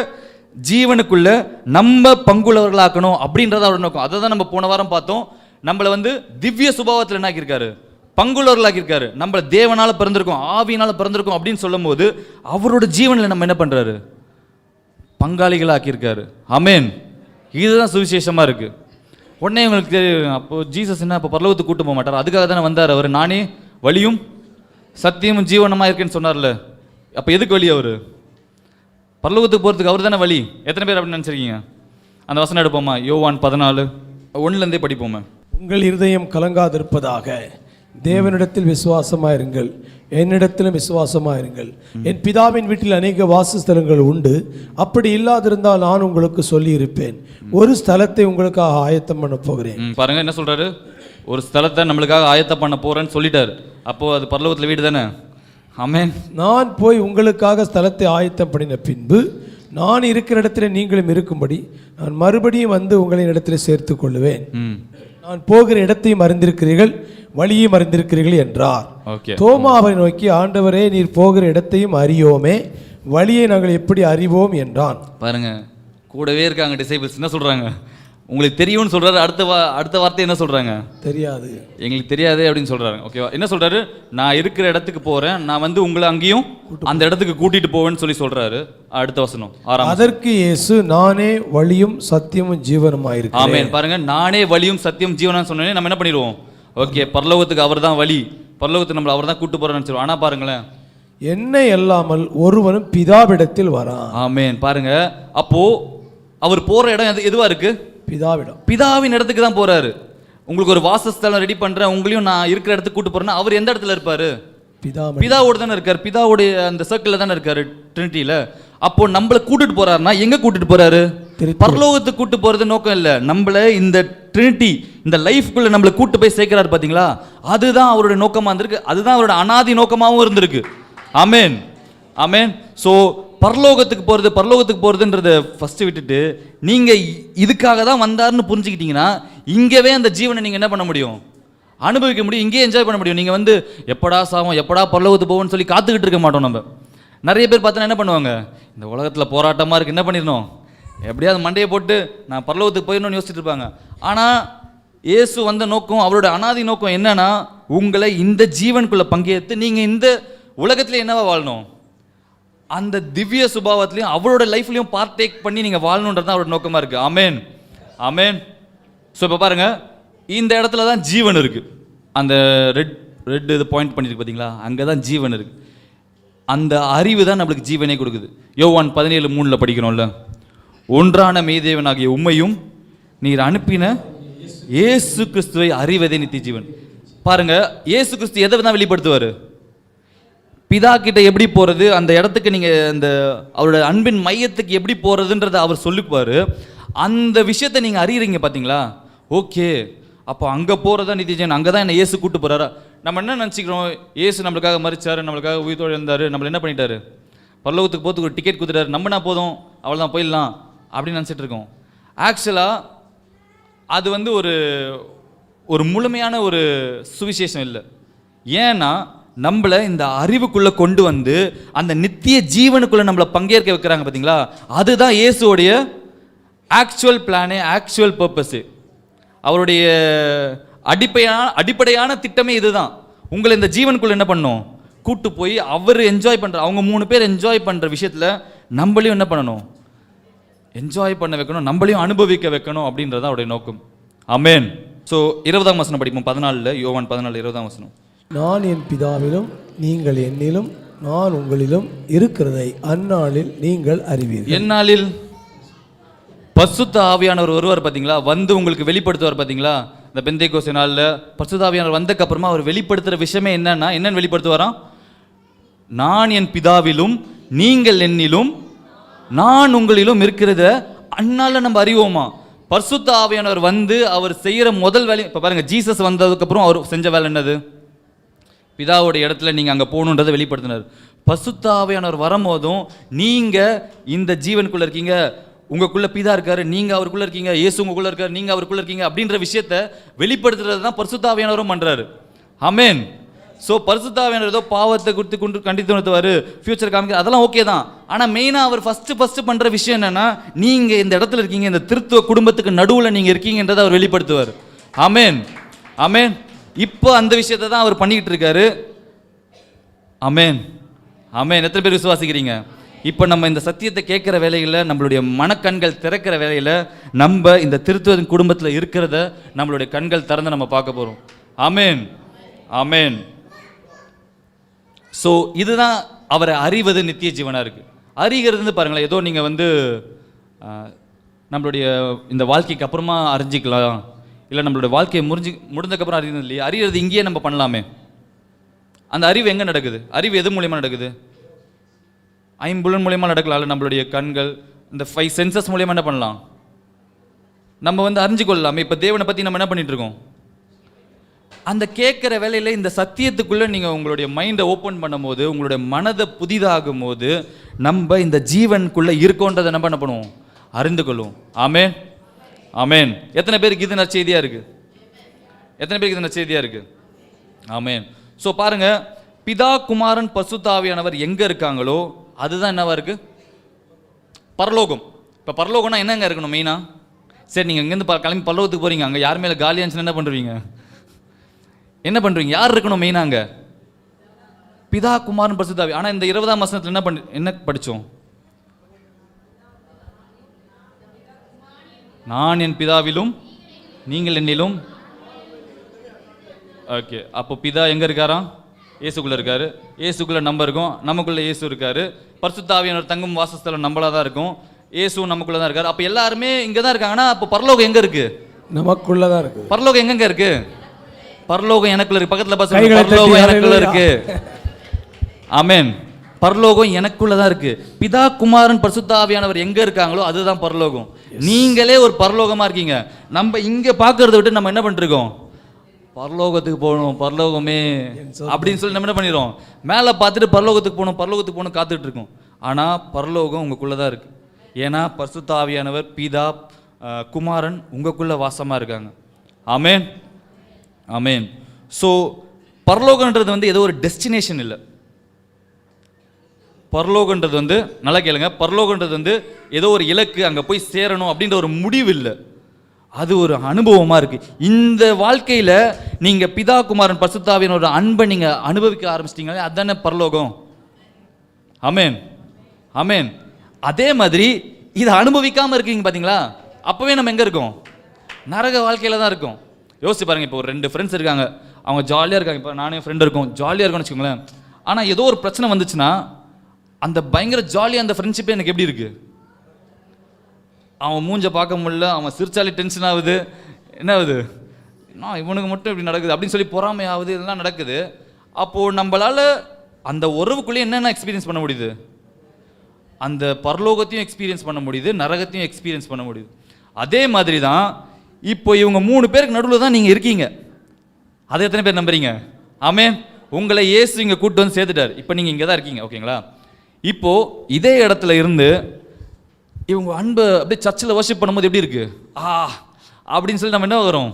ஜீவனுக்குள்ள நம்ம பங்குள்ளவர்களாக்கணும் அப்படின்றத அவரோட நோக்கம். அதை தான் நம்ம போன வாரம் பார்த்தோம். நம்மளை வந்து திவ்ய சுபாவத்தில் என்ன ஆக்கியிருக்காரு, பங்குள்ளவர்களாக்கியிருக்காரு. நம்மளை தேவனால பிறந்திருக்கோம், ஆவியினால பிறந்திருக்கோம் அப்படின்னு சொல்லும் போது அவரோட ஜீவனில் நம்ம என்ன பண்ணுறாரு, பங்காளிகளாக்கியிருக்காரு. ஆமென். இதுதான் சுவிசேஷமாக இருக்குது. உடனே உங்களுக்கு தெரியும், அப்போது ஜீசஸ் என்ன இப்போ பரலோகத்துக்கு கூட்டு போக மாட்டார், அதுக்காக தானே வந்தார் அவர். நானே வழியும் சத்தியமும் ஜீவனமாக இருக்கேன்னு சொன்னார்ல, அப்போ எதுக்கு வழி அவர்? பரலோகத்துக்கு போகிறதுக்கு அவர் தானே வழி. எத்தனை பேர் அப்படின்னு நினச்சிருக்கீங்க? அந்த வசனம் எடுப்போமா, யோவான் 14:1 படிப்போமே. உங்கள் இருதயம் கலங்காதிருப்பதாக, தேவனிடத்தில் விசுவாசமாயிருங்கள், என்னிடத்திலும் விசுவாசமாயிருங்கள். என் பிதாவின் வீட்டில் அநேக வாசஸ்தலங்கள் உண்டு. அப்படி இல்லாதிருந்தால் நான் உங்களுக்கு சொல்லியிருப்பேன். ஒரு ஸ்தலத்தை உங்களுக்காக ஆயத்தம் பண்ண போகிறேன். பாருங்க என்ன சொல்றாரு, ஒரு ஸ்தலத்தை நம்மளுக்காக ஆயத்தம் பண்ண போறேன்னு சொல்லிட்டாரு. அப்போ அது பரலோகத்தில் வீடு தானே. ஆமென். நான் போய் உங்களுக்காக ஸ்தலத்தை ஆயத்தம் பண்ணின பின்பு நான் இருக்கிற இடத்துல நீங்களும் இருக்கும்படி நான் மறுபடியும் வந்து உங்களின் இடத்துல சேர்த்து கொள்ளுவேன். நான் போகிற இடத்தையும் அறிந்திருக்கிறீர்கள், வழியையும் அறிந்திருக்கிறீர்கள் என்றார். தோமா அவரை நோக்கி, ஆண்டவரே, நீர் போகிற இடத்தையும் அறியோமே, வழியை நாங்கள் எப்படி அறிவோம் என்றான். பாருங்க, கூடவே இருக்காங்க டிசைபிள்ஸ். என்ன சொல்றாங்க? உங்களுக்கு தெரியும்னு சொல்றாரு. அடுத்த வார்த்தை என்ன சொல்றாங்க? தெரியாது, எங்களுக்கு தெரியாது அப்படின்னு சொல்றாங்க. ஓகேவா? என்ன சொல்றாரு? நான் இருக்கிற இடத்துக்கு போறேன், நான் வந்து உங்களை அங்கேயும் அந்த இடத்துக்கு கூட்டிட்டு போவேன்னு சொல்லி சொல்றாரு. அடுத்த வசனம் 6. அதற்கு இயேசு, நானே வழியும் சத்தியமும் ஜீவனுமாயிருக்கிறேன். ஆமென். பாருங்க, நானே வழியும் சத்தியம் ஜீவனும் சொன்னோன்னே நம்ம என்ன பண்ணிடுவோம்? ஓகே, பரலோகத்துக்கு அவர் தான் வழி, பரலோகத்துக்கு நம்மள அவர் தான் கூட்டு போறோம்னு நினைச்சிருவோம். ஆனா பாருங்களேன், என்னை அல்லாமல் ஒருவனும் பிதாவிடத்தில் வரான். ஆமென். பாருங்க, அப்போ அவர் போற இடம் எதுவா இருக்கு? பிதாவிடம். பிதாவின் இடத்துக்கு தான் போறாரு. உங்களுக்கு ஒரு வாசஸ்தலம் ரெடி பண்றேன், உங்களையும் நான் இருக்கிற இடத்துக்கு கூட்டு போறேன்னா அவர் எந்த இடத்துல இருப்பாரு? பிதாவோட தானே இருக்காரு. பிதாவுடைய அந்த சர்க்கிள்ல தானே இருக்காரு, ட்ரினிட்டியில. அப்போ நம்மள கூட்டிட்டு போறாருன்னா எங்க கூட்டிட்டு போறாரு? பரலோகத்துக்கு கூட்டு போறது நோக்கம் இல்ல. நம்மள இந்த ட்ரினிட்டி, இந்த லைஃப்குள்ள நம்மள கூட்டு போய் சேர்க்கிறாரு. பாத்தீங்களா? அதுதான் அவருடைய நோக்கமா இருந்திருக்கு. அதுதான் அவருடைய அனாதி நோக்கமாகவும் இருந்திருக்கு. ஆமென், ஆமென். ஸோ பரலோகத்துக்கு போகிறதுன்றத ஃபஸ்ட்டு விட்டுட்டு நீங்கள் இதுக்காக தான் வந்தாருன்னு புரிஞ்சுக்கிட்டீங்கன்னா இங்கேவே அந்த ஜீவனை நீங்கள் என்ன பண்ண முடியும்? அனுபவிக்க முடியும், இங்கேயே என்ஜாய் பண்ண முடியும். நீங்கள் வந்து எப்படா சாவோம், எப்படா பரலோகத்துக்கு போவோம்னு சொல்லி காத்துக்கிட்டு இருக்க மாட்டோம். நம்ம நிறைய பேர் பார்த்தோன்னா என்ன பண்ணுவாங்க? இந்த உலகத்தில் போராட்டமாக இருக்குது, என்ன பண்ணிடணும், எப்படியாவது மண்டையை போட்டு நான் பரலோகத்துக்கு போயிடணும்னு யோசிச்சுட்டு இருப்பாங்க. ஆனால் இயேசு வந்த நோக்கம், அவரோட அனாதி நோக்கம் என்னன்னா, உங்களை இந்த ஜீவனுக்குள்ளே பங்கேற்று நீங்கள் இந்த உலகத்தில் என்னவா வாழணும், அந்த திவ்ய சுபாவத்திலையும் அவரோட லைஃப்லையும் பார்ட்டேக் பண்ணி நீங்கள் வாழணுன்றது தான் அவரோட நோக்கமாக இருக்குது. ஆமென், ஆமென். ஸோ இப்போ பாருங்கள், இந்த இடத்துல தான் ஜீவன் இருக்குது. அந்த ரெட் இது பாயிண்ட் பண்ணியிருக்கு பார்த்தீங்களா, அங்கே தான் ஜீவன் இருக்குது. அந்த அறிவு தான் நம்மளுக்கு ஜீவனே கொடுக்குது. யோவான் 17:3 படிக்கிறோம்ல, ஒன்றான மெய்தேவனாகிய உம்மையும் நீர் அனுப்பின இயேசு கிறிஸ்துவை அறிவதே நித்திய ஜீவன். பாருங்க, இயேசு கிறிஸ்து எதை தான் வெளிப்படுத்துவார்? பிதா கிட்ட எப்படி போகிறது, அந்த இடத்துக்கு நீங்கள் அந்த அவரோட அன்பின் மையத்துக்கு எப்படி போகிறதுன்றதை அவர் சொல்லிப்பார். அந்த விஷயத்தை நீங்கள் அறியறீங்க பார்த்தீங்களா? ஓகே, அப்போ அங்கே போகிறதா நித்தியஜன், அங்கே தான் என்ன இயேசு கூட்டு போகிறாரா? நம்ம என்ன நினச்சிக்கிறோம்? இயேசு நம்மளுக்காக மரிச்சார், நம்மளுக்காக உயிர்த்தோடு இருந்தார், நம்மளை என்ன பண்ணிட்டாரு, பரலோகத்துக்கு போகிறதுக்கு ஒரு டிக்கெட் கொடுத்துட்டாரு, நம்பினா போதும் அவ்வளோதான் போயிடலாம் அப்படின்னு நினச்சிட்டு இருக்கோம். ஆக்சுவலாக அது வந்து ஒரு முழுமையான ஒரு சுவிசேஷம் இல்லை. ஏன்னா நம்மளை இந்த அறிவுக்குள்ளே கொண்டு வந்து அந்த நித்திய ஜீவனுக்குள்ளே நம்மளை பங்கேற்க வைக்கிறாங்க பார்த்தீங்களா? அதுதான் இயேசுவோடைய ஆக்சுவல் பிளானே, ஆக்சுவல் பர்பஸு. அவருடைய அடிப்படையான திட்டமே இதுதான். உங்களை இந்த ஜீவனுக்குள்ளே என்ன பண்ணணும், கூட்டு போய் அவர் என்ஜாய் பண்ணுற, அவங்க 3 பேர் என்ஜாய் பண்ணுற விஷயத்தில் நம்மளையும் என்ன பண்ணணும், என்ஜாய் பண்ண வைக்கணும், நம்மளையும் அனுபவிக்க வைக்கணும் அப்படின்றதான் அவருடைய நோக்கம். ஆமென். ஸோ 20ஆம் வசனம் படிப்போம். 14 யோவான் 14 20ஆம் வசனம். நான் என் பிதாவிலும் நீங்கள் என்னிலும் நான் உங்களிலும் இருக்கிறதை அந்நாளில் நீங்கள் அறிவீர்கள். எந்நாளில்? பரிசுத்த ஆவியானவர் வருவார் பார்த்தீங்களா, வந்து உங்களுக்கு வெளிப்படுத்துவார் பார்த்தீங்களா? இந்த பெந்தேகோஸ்தே நாளில் பரிசுத்த ஆவியானவர் வந்தக்கு அப்புறமா அவர் வெளிப்படுத்துகிற விஷயமே என்னன்னு வெளிப்படுத்துவாராம்? நான் என் பிதாவிலும் நீங்கள் என்னிலும் நான் உங்களிலும் இருக்கிறத அந்நாளில் நம்ம அறிவோமா? பரிசுத்த ஆவியானவர் வந்து அவர் செய்கிற முதல் வேலை, இப்போ பாருங்க, ஜீசஸ் வந்ததுக்கப்புறம் அவர் செஞ்ச வேலை என்னது? பிதாவுடைய இடத்துல நீங்கள் அங்கே போகணுன்றதை வெளிப்படுத்தினார். பரிசுத்த ஆவியானவர் வரும்போதும் நீங்கள் இந்த ஜீவனுக்குள்ளே இருக்கீங்க, உங்களுக்குள்ள பிதா இருக்காரு, நீங்கள் அவருக்குள்ளே இருக்கீங்க, இயேசு உங்களுக்குள்ளே இருக்காரு, நீங்கள் அவருக்குள்ளே இருக்கீங்க அப்படின்ற விஷயத்தை வெளிப்படுத்துறது தான் பரிசுத்த ஆவியானவரும் பண்ணுறாரு. ஆமென். ஸோ பரிசுத்த ஆவியானவர் ஏதோ பாவத்தை குறித்து கண்டித்து உணர்த்துவார், ஃபியூச்சர் காமிக்க, அதெல்லாம் ஓகே தான். ஆனால் மெயினாக அவர் ஃபஸ்ட்டு பண்ணுற விஷயம் என்னென்னா, நீங்கள் இந்த இடத்துல இருக்கீங்க, இந்த திருத்துவ குடும்பத்துக்கு நடுவில் நீங்கள் இருக்கீங்கன்றதை அவர் வெளிப்படுத்துவார். ஆமென், ஆமென். இப்போ அந்த விஷயத்தை தான் அவர் பண்ணிக்கிட்டு இருக்காரு. ஆமென், ஆமென். எத்தனை பேர் விசுவாசிக்கிறீங்க? இப்போ நம்ம இந்த சத்தியத்தை கேட்குற வேலையில், நம்மளுடைய மனக்கண்கள் திறக்கிற வேலையில், நம்ம இந்த திருத்துவ குடும்பத்தில் இருக்கிறத நம்மளுடைய கண்கள் திறந்து நம்ம பார்க்க போகிறோம். ஆமென், ஆமென். ஸோ இதுதான் அவரை அறிவது நித்திய ஜீவனாக இருக்குது. அறிகிறது பாருங்களேன், ஏதோ நீங்கள் வந்து நம்மளுடைய இந்த வாழ்க்கைக்கு அப்புறமா அறிஞ்சிக்கலாம், இல்லை நம்மளோட வாழ்க்கையை முடிஞ்சக்கப்புறம் அறியறது இல்லையா? அறியறது இங்கேயே நம்ம பண்ணலாமே. அந்த அறிவு எங்கே நடக்குது? அறிவு எது மூலியமாக நடக்குது? ஐம்புலன் மூலியமாக நடக்கலாம்ல. நம்மளுடைய கண்கள், இந்த 5 சென்சஸ் மூலியமாக என்ன பண்ணலாம்? நம்ம வந்து அறிஞ்சு கொள்ளலாமே. இப்போ தேவனை பற்றி நம்ம என்ன பண்ணிட்டு இருக்கோம்? அந்த கேட்குற வேலையில் இந்த சத்தியத்துக்குள்ளே நீங்கள் உங்களுடைய மைண்டை ஓப்பன் பண்ணும்போது, உங்களுடைய மனதை புதிதாகும் போது, நம்ம இந்த ஜீவனுக்குள்ளே இருக்கோன்றதை நம்ம என்ன பண்ணுவோம்? அறிந்து கொள்வோம். ஆமேன், ஆமேன். எத்தனை பேருக்கு இது நற்செய்தியாக இருக்குது? எத்தனை பேருக்கு இது நற்செய்தியாக இருக்குது? ஆமேன். ஸோ பாருங்க, பிதா, குமாரன், பரிசுத்த ஆவியானவர் எங்கே இருக்காங்களோ அதுதான் என்னவா இருக்குது? பரலோகம். இப்போ பரலோகம்னா என்னங்க இருக்கணும் மெயினாக? சரி, நீங்கள் இங்கேருந்து கிளம்பி பரலோகத்துக்கு போகிறீங்க, அங்கே யார் மேலே காலியாக இருந்துச்சுன்னா என்ன பண்ணுறீங்க? என்ன பண்ணுறீங்க? யார் இருக்கணும் மெயினாங்க? பிதா, குமாரன், பரிசுத்த ஆவி. ஆனால் இந்த 20ஆம் வசனத்தில் என்ன படித்தோம்? நான் என் பிதாவிலும் நீங்கள் என்னிலும். ஓகே, அப்போ பிதா எங்கே இருக்காராம்? இயேசுக்குள்ளே இருக்காரு. இயேசுக்குள்ளே நம்ம இருக்கோம், நமக்குள்ளே இயேசு இருக்காரு. பரிசுத்த ஆவியானவர் தங்கும் வாசஸ்தலம் நம்மளாக தான் இருக்கும். இயேசு நமக்குள்ளே தான் இருக்காரு. அப்போ எல்லாருமே இங்கே தான் இருக்காங்கன்னா அப்போ பரலோகம் எங்கே இருக்குது? நமக்குள்ளே தான் இருக்குது. பரலோகம் எங்கெங்க இருக்கு? பரலோகம் எனக்குள்ள இருக்கு. பக்கத்தில் பஸ், பரலோகம் எனக்குள்ள இருக்கு. ஆமென். பரலோகம் எனக்குள்ள தான் இருக்கு. பிதா, குமாரன், பரிசுத்த ஆவியானவர் எங்க இருக்காங்களோ அதுதான் பரலோகம். நீங்களே ஒரு பரலோகமா இருக்கீங்க. நம்ம இங்க பார்க்கறத விட்டு நம்ம என்ன பண்ணிருக்கோம்? பரலோகத்துக்கு போகணும், பரலோகமே அப்படின்னு சொல்லி நம்ம என்ன பண்ணிடுறோம்? மேலே பார்த்துட்டு பரலோகத்துக்கு போகணும், பரலோகத்துக்கு போகணும் காத்துட்டு இருக்கோம். ஆனால் பரலோகம் உங்களுக்குள்ள தான் இருக்கு. ஏன்னா பரிசுத்த ஆவியானவர், பிதா, குமாரன் உங்களுக்குள்ள வாசமாக இருக்காங்க. ஆமேன், ஆமேன். ஸோ பரலோகன்றது வந்து ஏதோ ஒரு டெஸ்டினேஷன் இல்லை. பரலோகன்றது வந்து, நல்லா கேளுங்க, பரலோகன்றது வந்து ஏதோ ஒரு இலக்கு, அங்கே போய் சேரணும் அப்படின்ற ஒரு முடிவு இல்லை. அது ஒரு அனுபவமாக இருக்குது. இந்த வாழ்க்கையில் நீங்கள் பிதா, குமாரன், பரிசுத்த ஆவியானவரோட அன்பை நீங்கள் அனுபவிக்க ஆரம்பிச்சிட்டிங்களே, அதுதானே பரலோகம். ஆமேன், ஆமேன். அதே மாதிரி இதை அனுபவிக்காமல் இருக்கீங்க பார்த்தீங்களா, அப்போவே நம்ம எங்கே இருக்கோம்? நரக வாழ்க்கையில் தான் இருக்கோம். யோசிச்சு பாருங்கள், இப்போ ஒரு 2 ஃப்ரெண்ட்ஸ் இருக்காங்க, அவங்க ஜாலியாக இருக்காங்க. இப்போ நானே ஃப்ரெண்ட் இருக்கோம், ஜாலியாக இருக்கும்னு வச்சுக்கோங்களேன். ஆனால் ஏதோ ஒரு பிரச்சனை வந்துச்சுன்னா அந்த பயங்கர ஜாலியாக அந்த ஃப்ரெண்ட்ஷிப்பே எனக்கு எப்படி இருக்குது? அவன் மூஞ்ச பார்க்க முடியல, அவன் சிரிச்சாலே டென்ஷன் ஆகுது. என்ன ஆகுது? நான் இவனுக்கு மட்டும் இப்படி நடக்குது அப்படின்னு சொல்லி பொறாமை ஆகுது, இதெல்லாம் நடக்குது. அப்போது நம்மளால் அந்த உறவுக்குள்ளேயே என்னென்ன எக்ஸ்பீரியன்ஸ் பண்ண முடியுது? அந்த பரலோகத்தையும் எக்ஸ்பீரியன்ஸ் பண்ண முடியுது, நரகத்தையும் எக்ஸ்பீரியன்ஸ் பண்ண முடியுது. அதே மாதிரி தான் இப்போ இவங்க 3 பேருக்கு நடுவில் தான் நீங்கள் இருக்கீங்க. அதை எத்தனை பேர் நம்புறீங்க? ஆமேன். உங்களை இயேசு இங்கே கூப்பிட்டு வந்து சேர்த்துட்டார். இப்போ நீங்கள் இங்கே தான் இருக்கீங்க, ஓகேங்களா? இப்போது இதே இடத்துல இருந்து இவங்க அன்பை அப்படியே சர்ச்சில் வர்ஷிப் பண்ணும்போது எப்படி இருக்குது? அப்படின்னு சொல்லி நம்ம என்ன வரும்?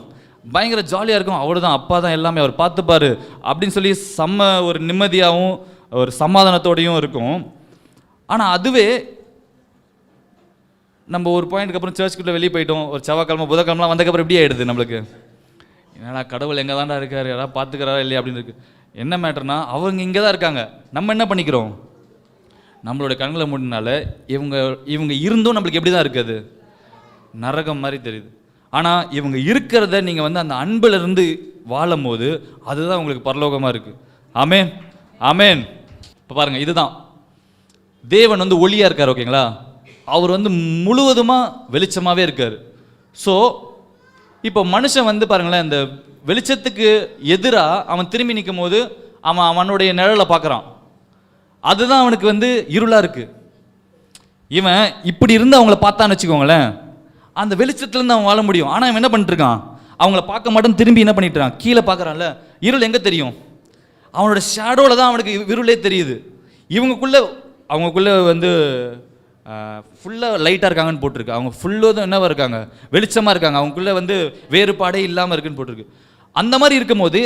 பயங்கர ஜாலியாக இருக்கும். அவ்வளோதான், அப்பா தான் எல்லாமே, அவர் பார்த்துப்பாரு அப்படின்னு சொல்லி செம்ம ஒரு நிம்மதியாகவும் ஒரு சமாதானத்தோடையும் இருக்கும். ஆனால் அதுவே நம்ம ஒரு பாயிண்ட்டுக்கு அப்புறம் சர்ச்சுக்குள்ளே வெளியே போயிட்டோம், ஒரு செவ்வாய்க்கிழமை புதன்கிழமெலாம் வந்ததுக்கப்புறம் எப்படி ஆகிடுது நம்மளுக்கு? என்னடா கடவுள் எங்கே தான்டா இருக்கார், யாராவது பார்த்துக்கிறாரா இல்லையா அப்படின்னு இருக்குது. என்ன மேட்டர்னா, அவங்க இங்கே தான் இருக்காங்க, நம்ம என்ன பண்ணிக்கிறோம்? நம்மளோட கண்களை மூடினால இவங்க இருந்தும் நம்மளுக்கு எப்படி தான் இருக்குது? நரகம் மாதிரி தெரியுது. ஆனால் இவங்க இருக்கிறத நீங்கள் வந்து அந்த அன்பிலிருந்து வாழும் போது அதுதான் உங்களுக்கு பரலோகமாக இருக்குது. ஆமேன், ஆமேன். இப்போ பாருங்கள், இதுதான் தேவன் வந்து ஒளியாக இருக்கார், ஓகேங்களா? அவர் வந்து முழுவதுமாக வெளிச்சமாகவே இருக்கார். ஸோ இப்போ மனுஷன் வந்து பாருங்களேன், இந்த வெளிச்சத்துக்கு எதிராக அவன் திரும்பி நிற்கும் போது அவனுடைய நிழலை பார்க்குறான். அதுதான் அவனுக்கு வந்து இருளாக இருக்குது. இவன் இப்படி இருந்து அவங்கள பார்த்தான்னு வச்சுக்கோங்களேன், அந்த வெளிச்சத்துலேருந்து அவன் வாழ முடியும். ஆனால் இவன் என்ன பண்ணிட்டுருக்கான்? அவங்கள பார்க்க மாட்டேன், திரும்பி என்ன பண்ணிட்டுறான்? கீழே பார்க்குறான்ல, இருள் எங்கே தெரியும்? அவனோட ஷேடோவில் தான் அவனுக்கு இருளே தெரியுது. அவங்களுக்குள்ளே வந்து ஃபுல்லாக லைட்டாக இருக்காங்கன்னு போட்டிருக்கு. அவங்க ஃபுல்லாக என்னவா இருக்காங்க? வெளிச்சமாக இருக்காங்க. அவங்களுக்குள்ளே வந்து வேறுபாடே இல்லாமல் இருக்குன்னு போட்டிருக்கு. அந்த மாதிரி இருக்கும்போது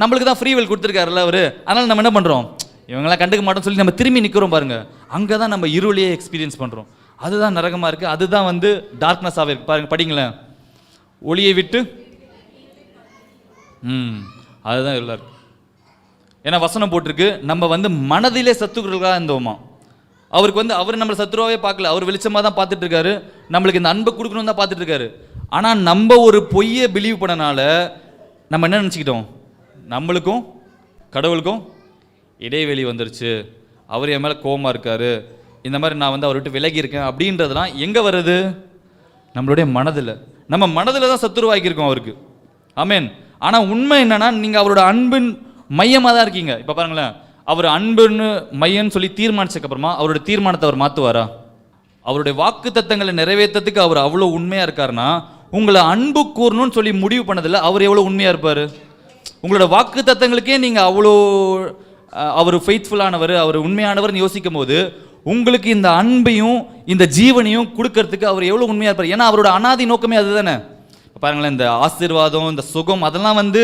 நம்மளுக்கு தான் ஃப்ரீவெல் கொடுத்துருக்காருல்ல அவர். அதனால் நம்ம என்ன பண்ணுறோம்? இவங்களாம் கண்டுக்க மாட்டோம்னு சொல்லி நம்ம திரும்பி நிற்கிறோம் பாருங்கள். அங்கே தான் நம்ம இருளையே எக்ஸ்பீரியன்ஸ் பண்ணுறோம். அதுதான் நரகமாக இருக்குது, அதுதான் வந்து டார்க்னஸாகவே இருக்குது. பாருங்கள், படிங்களேன், ஒளியை விட்டு அதுதான் இருளாக இருக்குது. ஏன்னா வசனம் போட்டிருக்கு, நம்ம வந்து மனதிலே சத்துருக்களாக இருந்தோமா. அவருக்கு வந்து அவர் நம்மளை சத்துருவாவே பார்க்கல, அவர் வெளிச்சமாக தான் பார்த்துட்டு இருக்காரு, நம்மளுக்கு இந்த அன்பை கொடுக்கணும்னு தான் பார்த்துட்டு இருக்காரு. ஆனால் நம்ம ஒரு பொய்யை பிலீவ் பண்ணனால நம்ம என்ன நினச்சிக்கிட்டோம்? நம்மளுக்கும் கடவுளுக்கும் இடைவெளி வந்துருச்சு, அவர் என் மேலே கோபமாக இருக்காரு, இந்த மாதிரி நான் வந்து அவர் விட்டு விலகி இருக்கேன் அப்படின்றதுலாம் எங்கே வருது? நம்மளுடைய மனதில். நம்ம மனதில் தான் சத்துருவாக்கியிருக்கோம் அவருக்கு. ஆமென். ஆனா உண்மை என்னன்னா நீங்க அவரோட அன்பின் மையமா தான் இருக்கீங்க. இப்ப பாருங்களேன், அவர் அன்புன்னு மையம்னு சொல்லி தீர்மானிச்சதுக்கு அப்புறமா அவருடைய தீர்மானத்தை அவர் மாத்துவாரா? அவருடைய வாக்கு தத்தங்களை நிறைவேற்றத்துக்கு அவர் அவ்வளோ உண்மையா இருக்காருன்னா, உங்களை அன்பு கூறணும்னு சொல்லி முடிவு பண்ணதில்ல அவர் எவ்வளோ உண்மையா இருப்பாரு? உங்களோட வாக்கு தத்தங்களுக்கே நீங்க அவ்வளோ அவர் ஃபெய்த்ஃபுல்லானவர், அவர் உண்மையானவர்னு யோசிக்கும் போது உங்களுக்கு இந்த அன்பையும் இந்த ஜீவனையும் கொடுக்கறதுக்கு அவர் எவ்வளோ உண்மையா இருப்பார். ஏன்னா அவரோட அனாதி நோக்கமே அதுதானே. பாருங்களேன், இந்த ஆசீர்வாதம், இந்த சுகம், அதெல்லாம் வந்து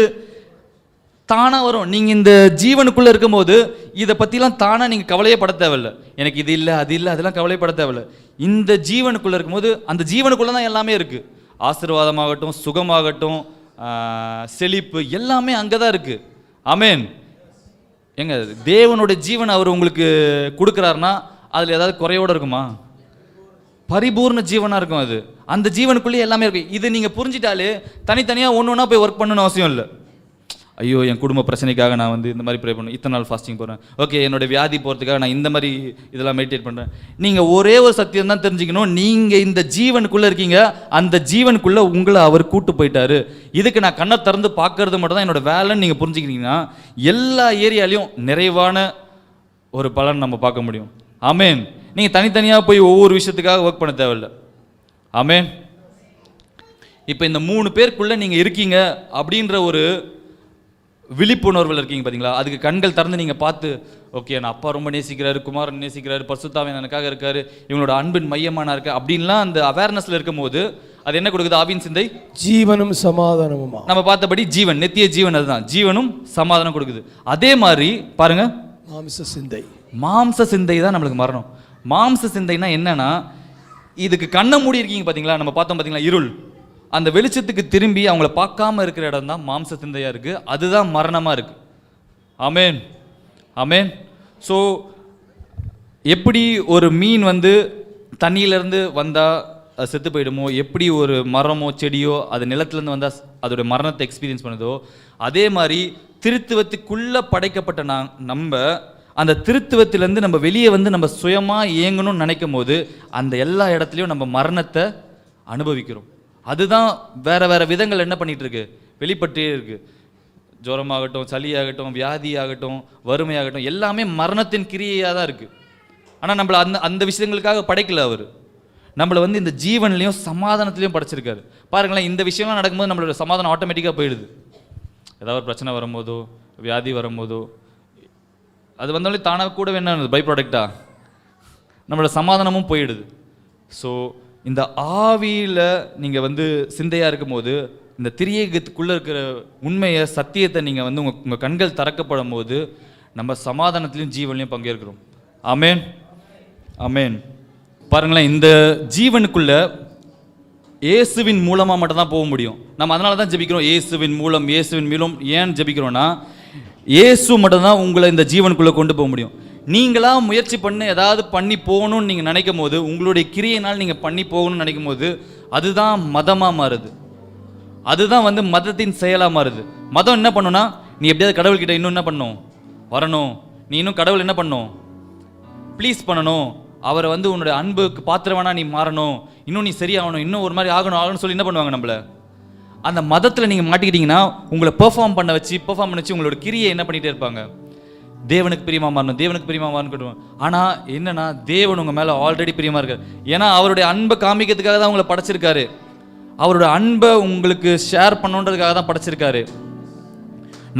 தானா வரும். நீங்க இந்த ஜீவனுக்குள்ள இருக்கும்போது இதை பத்திலாம் தானா நீங்க கவலையே பட தேவையில்லை. எனக்கு இது இல்லை அது இல்லை அதெல்லாம் கவலைப்பட தேவையில்லை. இந்த ஜீவனுக்குள்ள இருக்கும்போது அந்த ஜீவனுக்குள்ள தான் எல்லாமே இருக்கு. ஆசீர்வாதமாகட்டும், சுகமாகட்டும், செழிப்பு, எல்லாமே அங்கதான் இருக்கு. ஆமென். எங்க தேவனுடைய ஜீவன் அவர் உங்களுக்கு கொடுக்குறாருன்னா அதுல ஏதாவது குறையோட இருக்குமா? பரிபூர்ண ஜீவனா இருக்கும் அது. அந்த ஜீவனுக்குள்ளேயே எல்லாமே இருக்கு. இது நீங்க புரிஞ்சிட்டாலே தனித்தனியா ஒன்னொன்னா போய் ஒர்க் பண்ணணும்னு அவசியம் இல்லை. ஐயோ என் குடும்ப பிரச்சனைக்காக நான் வந்து இந்த மாதிரி ப்ரே பண்ணேன், இத்தனை நாள் ஃபாஸ்டிங் போகிறேன், ஓகே என்னோட வியாதி போகிறதுக்காக நான் இந்த மாதிரி இதெல்லாம் மெடிடேட் பண்ணுறேன். நீங்கள் ஒரே ஒரு சத்தியம் தான் தெரிஞ்சுக்கணும், நீங்கள் இந்த ஜீவனுக்குள்ளே இருக்கீங்க, அந்த ஜீவனுக்குள்ளே உங்களை அவர் கூட்டு போயிட்டாரு. இதுக்கு நான் கண்ணை திறந்து பார்க்கறது மட்டும் தான் என்னோட வேலைன்னு நீங்கள் புரிஞ்சுக்கிட்டீங்கன்னா எல்லா ஏரியாலையும் நிறைவான ஒரு பலன் நம்ம பார்க்க முடியும். ஆமென். நீங்கள் தனித்தனியாக போய் ஒவ்வொரு விஷயத்துக்காக ஒர்க் பண்ண தேவையில்லை. ஆமென். இப்போ இந்த 3 பேருக்குள்ளே நீங்கள் இருக்கீங்க அப்படின்ற ஒரு விழிப்புணர்வில் இருக்கீங்க பார்த்தீங்களா? அதுக்கு கண்கள் திறந்து நீங்கள் பார்த்து, ஓகே நான் அப்பா ரொம்ப நேசிக்கிறாரு, குமாரன் நேசிக்கிறாரு, பரிசுத்தாவின் எனக்காக இருக்காரு, இவங்களோட அன்பின் மையமான இருக்கு அப்படின்லாம் அந்த அவேர்னஸ்ல இருக்கும் போது அது என்ன கொடுக்குது? ஆவியின் சிந்தை, ஜீவனும் சமாதானமும். நம்ம பார்த்தபடி ஜீவன், நித்திய ஜீவன், அதுதான் ஜீவனும் சமாதானம் கொடுக்குது. அதே மாதிரி பாருங்க, மாம்ச சிந்தை, மாம்ச சிந்தை தான் நம்மளுக்கு மரணம். மாம்ச சிந்தைனா என்னன்னா, இதுக்கு கண்ணை மூடி இருக்கீங்க பார்த்தீங்களா, நம்ம பார்த்தோம் பார்த்தீங்களா இருள், அந்த வெளிச்சத்துக்கு திரும்பி அவங்கள பார்க்காம இருக்கிற இடம் தான் மாம்ச சிந்தையா இருக்கு, அதுதான் மரணமா இருக்கு. ஆமென். ஆமென். ஸோ எப்படி ஒரு மீன் வந்து தண்ணியிலேருந்து வந்தால் அது செத்து போயிடுமோ, எப்படி ஒரு மரமோ செடியோ அது நிலத்துலேருந்து வந்தால் அதோட மரணத்தை எக்ஸ்பீரியன்ஸ் பண்ணுதோ, அதே மாதிரி திருத்துவத்துக்குள்ளே படைக்கப்பட்ட நம்ம அந்த திருத்துவத்திலேருந்து நம்ம வெளியே வந்து நம்ம சுயமாக இயங்கணும்னு நினைக்கும் போது அந்த எல்லா இடத்துலையும் நம்ம மரணத்தை அனுபவிக்கிறோம். அதுதான் வேற வேற விதங்கள் என்ன பண்ணிட்டு இருக்கு, வெளிப்பட்டே இருக்கு. ஜுரமாகட்டும், சளியாகட்டும், வியாதியாகட்டும், வறுமையாகட்டும், எல்லாமே மரணத்தின் கிரியையாக தான் இருக்கு. ஆனால் நம்மளை அந்த விஷயங்களுக்காக படைக்கல அவர். நம்மளை வந்து இந்த ஜீவன்லையும் சமாதானத்திலையும் படைச்சிருக்காரு. பாருங்களேன், இந்த விஷயம்லாம் நடக்கும்போது நம்மளோட சமாதானம் ஆட்டோமேட்டிக்காக போயிடுது. ஏதாவது ஒரு பிரச்சனை வரும்போதோ, வியாதி வரும்போதோ, அது வந்தாலே தானாக கூட என்ன பை ப்ராடக்டா நம்மளோட சமாதானமும் போயிடுது. ஸோ இந்த ஆவியில் நீங்கள் வந்து சிந்தையாக இருக்கும்போது இந்த திரியேகத்துக்குள்ளே இருக்கிற உண்மையை, சத்தியத்தை நீங்கள் வந்து உங்கள் கண்கள் திறக்கப்படும் போது நம்ம சமாதானத்திலையும் ஜீவன்லையும் பங்கேற்கிறோம். ஆமென். ஆமென். பாருங்களேன், இந்த ஜீவனுக்குள்ள இயேசுவின் மூலமாக மட்டும்தான் போக முடியும். நம்ம அதனால தான் ஜெபிக்கிறோம், இயேசுவின் மூலம், இயேசுவின் மூலம். ஏன் ஜெபிக்கிறோன்னா, இயேசு மட்டும்தான் உங்களை இந்த ஜீவனுக்குள்ளே கொண்டு போக முடியும். நீங்களாக முயற்சி பண்ணி ஏதாவது பண்ணி போகணும்னு நீங்கள் நினைக்கும் போது, உங்களுடைய கிரியையினால் நீங்கள் பண்ணி போகணும்னு நினைக்கும் போது அதுதான் மதமாக மாறுது. அதுதான் வந்து மதத்தின் செயலாக மாறுது. மதம் என்ன பண்ணுன்னா, நீ எப்படியாவது கடவுள்கிட்ட இன்னும் என்ன பண்ணணும், வரணும், நீ இன்னும் கடவுள் என்ன பண்ணணும், ப்ளீஸ் பண்ணணும், அவரை வந்து உன்னுடைய அன்புக்கு பாத்திரவானா நீ மாறணும், இன்னும் நீ சரியாகணும், இன்னும் ஒரு மாதிரி ஆகணும்னு சொல்லி என்ன பண்ணுவாங்க நம்மளை. அந்த மதத்தில் நீங்கள் மாட்டிக்கிட்டீங்கன்னா உங்களை பெர்ஃபார்ம் பண்ண வச்சு உங்களோட கிரியை என்ன பண்ணிகிட்டே இருப்பாங்க, தேவனுக்கு பிரியமா மாறணும், தேவனுக்கு பிரியமா மாறணும். ஆனால் என்னன்னா, தேவன் உங்கள் மேலே ஆல்ரெடி பிரியமாக இருக்கார். ஏன்னா அவருடைய அன்பை காமிக்கிறதுக்காக தான் உங்களை படைச்சிருக்காரு. அவரோட அன்பை உங்களுக்கு ஷேர் பண்ணுன்றதுக்காக தான் படைச்சிருக்காரு.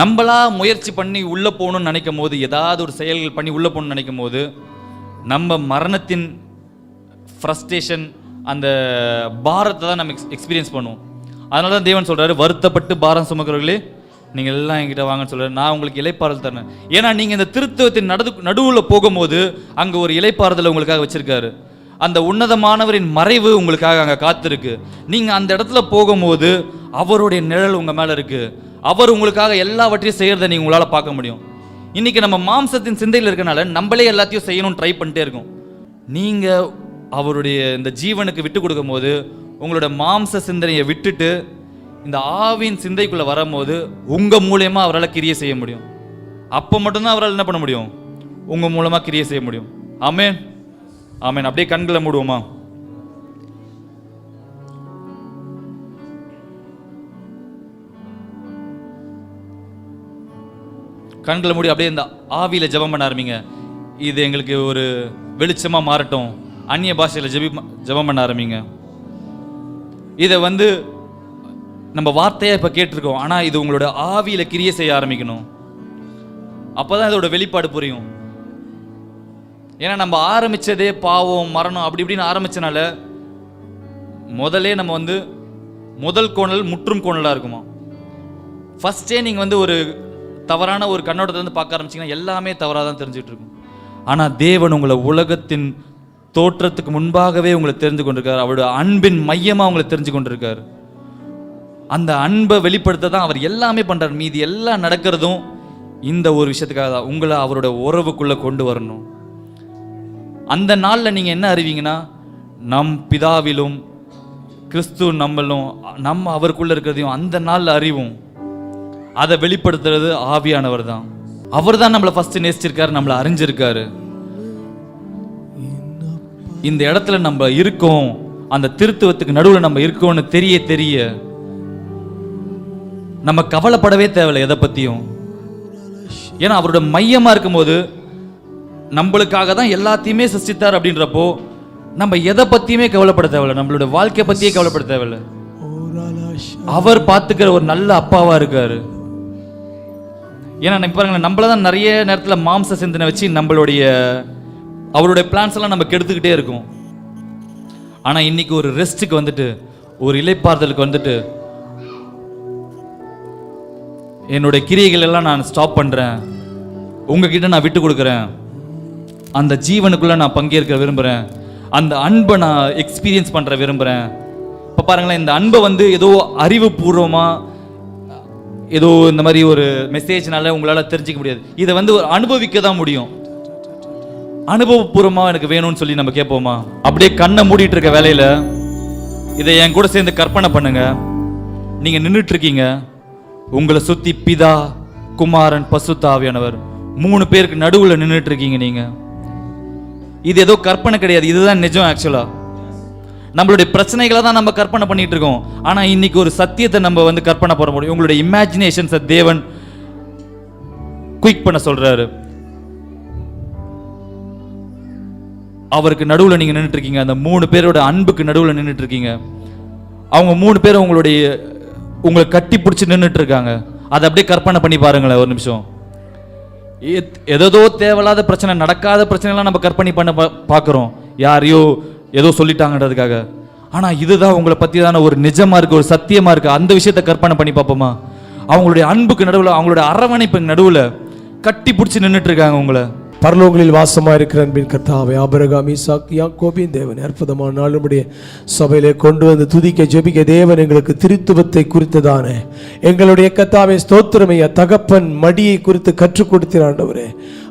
நம்மளா முயற்சி பண்ணி உள்ளே போகணும்னு நினைக்கும் போது, ஏதாவது ஒரு செயல்கள் பண்ணி உள்ளே போகணும்னு நினைக்கும் போது நம்ம மரணத்தின் ஃப்ரஸ்ட்ரேஷன், அந்த பாரத்தை தான் நம்ம எக்ஸ்பீரியன்ஸ் பண்ணுவோம். அதனால தான் தேவன் சொல்கிறாரு, வருத்தப்பட்டு பாரம் சுமக்கிறவர்களே நீங்கள் எல்லாம் என்கிட்ட வாங்கன்னு சொல்கிறார், நான் உங்களுக்கு இளைப்பாறுதல் தரேன். ஏன்னா நீங்கள் இந்த திருத்துவத்தின் நடுவில் போகும்போது அங்கே ஒரு இளைப்பாறுதலை உங்களுக்காக வச்சுருக்காரு. அந்த உன்னதமானவரின் மறைவு உங்களுக்காக அங்கே காத்திருக்கு. நீங்கள் அந்த இடத்துல போகும்போது அவருடைய நிழல் உங்கள் மேலே இருக்குது. அவர் உங்களுக்காக எல்லாவற்றையும் செய்கிறத நீங்கள் உங்களால் பார்க்க முடியும். இன்றைக்கி நம்ம மாம்சத்தின் சிந்தையில் இருக்கனால நம்மளே எல்லாத்தையும் செய்யணும்னு ட்ரை பண்ணிட்டே இருக்கோம். நீங்கள் அவருடைய இந்த ஜீவனுக்கு விட்டு கொடுக்கும் போது, உங்களோட மாம்ச சிந்தனையை விட்டுட்டு இந்த ஆவின் சிந்தைக்குள்ளே வரும்போது உங்கள் மூலயமா அவரால் கிரியை செய்ய முடியும். அப்போ மட்டும்தான் அவரால் என்ன பண்ண முடியும், உங்கள் மூலமாக கிரியை செய்ய முடியும். ஆமென். ஆமென். அப்படியே கண்களை மூடுவோமா? கண்களை மூடி அப்படியே இந்த ஆவியில் ஜெபம் பண்ண ஆரம்பிங்க. இது எங்களுக்கு ஒரு வெளிச்சமாக மாறட்டும். அந்நிய பாஷையில் ஜெபம் பண்ண ஆரம்பிங்க. இதை வந்து நம்ம வார்த்தையாக இப்போ கேட்டிருக்கோம், ஆனால் இது உங்களோட ஆவியில் கிரியை செய்ய ஆரம்பிக்கணும். அப்போ தான் இதோட வெளிப்பாடு புரியும். ஏன்னா நம்ம ஆரம்பித்ததே பாவம், மரணம் அப்படி இப்படின்னு ஆரம்பித்தனால முதலே நம்ம வந்து முதல் கோணல் முற்றும் கோணலாக இருக்குமா. ஃபஸ்ட்டே நீங்கள் வந்து ஒரு தவறான ஒரு கண்ணோட்டத்திலேருந்து பார்க்க ஆரம்பிச்சிங்கன்னா எல்லாமே தவறாக தான் தெரிஞ்சுட்டு இருக்கும். ஆனால் தேவன் உங்களை உலகத்தின் தோற்றத்துக்கு முன்பாகவே உங்களை தெரிந்து கொண்டிருக்கார். அவருடைய அன்பின் மையமாக உங்களை தெரிஞ்சு கொண்டிருக்கார். அந்த அன்பை வெளிப்படுத்த தான் அவர் எல்லாமே பண்ணுறார். மீதி எல்லாம் நடக்கிறதும் இந்த ஒரு விஷயத்துக்காக தான், உங்களை அவரோட உறவுக்குள்ளே கொண்டு வரணும். அந்த நாளில் நீங்கள் என்ன அறிவீங்கன்னா, நம் பிதாவிலும் கிறிஸ்து நம்மளும் நம்ம அவருக்குள்ளே இருக்கிறதையும் அந்த நாளில் அறிவும். அதை வெளிப்படுத்துறது ஆவியானவர் தான். அவர் தான் நம்மளை ஃபர்ஸ்ட் நேசிச்சிருக்காரு, நம்மளை அறிஞ்சிருக்காரு. இந்த இடத்துல நம்ம இருக்கோம், அந்த திருத்துவத்துக்கு நடுவில் நம்ம இருக்கோம்னு தெரிய தெரிய நம்ம கவலைப்படவே தேவையில்லை எதை பற்றியும். ஏன்னா அவரோட மையமாக இருக்கும்போது நம்மளுக்காக தான் எல்லாத்தையுமே சிருஷ்டித்தார். அப்படின்றப்போ நம்ம எதை பற்றியுமே கவலைப்பட தேவையில்லை, நம்மளோட வாழ்க்கையை பற்றியே கவலைப்பட தேவையில்லை. அவர் பார்த்துக்கிற ஒரு நல்ல அப்பாவாக இருக்காரு. ஏன்னா நம்ம பாருங்களேன், நம்மள தான் நிறைய நேரத்தில் மாம்ச சிந்தனை வச்சு அவருடைய பிளான்ஸ் எல்லாம் நம்ம கெடுத்துக்கிட்டே இருக்கும். ஆனால் இன்னைக்கு ஒரு ரெஸ்ட்டுக்கு வந்துட்டு, ஒரு இளைப்பாறுதலுக்கு வந்துட்டு, என்னுடைய கிரியைகள் எல்லாம் நான் ஸ்டாப் பண்ணுறேன், உங்ககிட்ட நான் விட்டு கொடுக்குறேன், அந்த ஜீவனுக்குள்ளே நான் பங்கேற்க விரும்புகிறேன், அந்த அன்பை நான் எக்ஸ்பீரியன்ஸ் பண்ணுற விரும்புகிறேன். இப்போ பாருங்களேன், இந்த அன்பை வந்து ஏதோ அறிவுபூர்வமாக ஏதோ இந்த மாதிரி ஒரு மெசேஜ்னால உங்களால் தெரிஞ்சிக்க முடியாது. இதை வந்து ஒரு அனுபவிக்க தான் முடியும். அனுபவபூர்வமாக எனக்கு வேணும்னு சொல்லி நம்ம கேட்போமா? அப்படியே கண்ணை மூடிட்டு இருக்க வேலையில் இதை என் கூட சேர்ந்து கற்பனை பண்ணுங்க. நீங்கள் நின்றுட்டு இருக்கீங்க, உங்களை சுற்றி பிதா, குமாரன், பசுத்த ஆவியானவர் 3 பேருக்கு நடுவில் நின்றுட்டு இருக்கீங்க. நீங்கள் இது ஏதோ கற்பனை கிடையாது, இதுதான் நிஜம். ஆக்சுவலாக நம்மளுடைய பிரச்சனைகளை தான் நம்ம கற்பனை பண்ணிட்டு இருக்கோம். ஆனால் இன்னைக்கு ஒரு சத்தியத்தை நம்ம வந்து கற்பனை பண்ண முடியும். உங்களுடைய இமேஜினேஷன்ஸை தேவன் குயிக் பண்ண சொல்றாரு. அவருக்கு நடுவில் நீங்க நின்றுட்டு இருக்கீங்க, அந்த 3 பேரோட அன்புக்கு நடுவில் நின்றுட்டு இருக்கீங்க. அவங்க 3 பேரும் உங்களை கட்டி பிடிச்சி நின்றுட்டு இருக்காங்க. அதை அப்படியே கற்பனை பண்ணி பாருங்களேன் ஒரு நிமிஷம். ஏதோ தேவையில்லாத பிரச்சனை, நடக்காத பிரச்சனைலாம் நம்ம கற்பனை பண்ண பார்க்குறோம், யாரையோ ஏதோ சொல்லிட்டாங்கன்றதுக்காக. ஆனால் இதுதான் உங்களை பற்றி தானே ஒரு நிஜமாக இருக்குது, ஒரு சத்தியமாக இருக்குது. அந்த விஷயத்தை கற்பனை பண்ணி பார்ப்போமா? அவங்களுடைய அன்புக்கு நடுவில், அவங்களுடைய அரவணைப்புக்கு நடுவில் கட்டி பிடிச்சி நின்றுட்டு இருக்காங்க உங்களை. பரலோகங்களில் வாசமாக இருக்கிற அன்பின் கர்த்தாவே, ஆபிரகாம், ஈசாக், யாக்கோபின் தேவன், அற்புதமான நாள் நம்முடைய சபையிலே கொண்டு வந்து துதிக்க ஜெபிக்க தேவன் எங்களுக்கு திருத்துவத்தை குறித்ததான எங்களுடைய கர்த்தாவே ஸ்தோத்திரமையா, தகப்பன் மடியை குறித்து கற்றுக் கொடுத்தீர் ஆண்டவரே.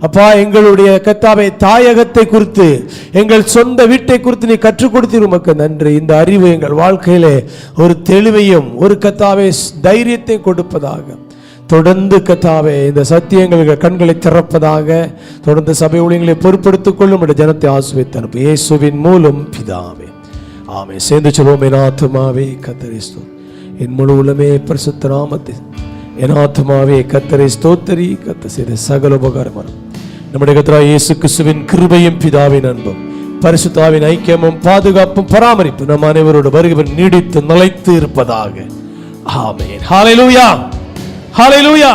அப்பா, எங்களுடைய கர்த்தாவே தாயகத்தை குறித்து, எங்கள் சொந்த வீட்டை குறித்து நீ கற்றுக் கொடுத்தீர், உமக்கு நன்றி. இந்த அறிவு எங்கள் வாழ்க்கையிலே ஒரு தெளிவையும் ஒரு கர்த்தாவே தைரியத்தை கொடுப்பதாக, தொடர்ந்து கர்த்தாவே இந்த சத்தியங்கள் கண்களை திறப்பதாக, தொடர்ந்து சபை ஊழியங்களை பொறுப்படுத்திக் கொள்ளும் ஜனத்தை ஆசீர்வதித்து அனுப்பு இயேசுவின் மூலம் பிதாவே, ஆமென். சேர்ந்து சொல்வோம். என் ஆத்துமாவே கர்த்தரை ஸ்தோத்திரி, என் முழு உள்ளமே பரிசுத்த நாமத்தை, என் ஆத்துமாவே கர்த்தரை ஸ்தோத்திரி. கர்த்தர் செய்த சகல உபகாரமான நம்முடைய கர்த்தராகிய இயேசு கிறிஸ்துவின் கிருபையும் பிதாவின் அன்பும் பரிசுத்தாவின் ஐக்கியமும் பாதுகாப்பும் பராமரிப்பு நம் அனைவரோடு வருகிறவர் நீடித்து நிலைத்து இருப்பதாக. ஆமென். ஹல்லேலூயா, ஹல்லேலூயா.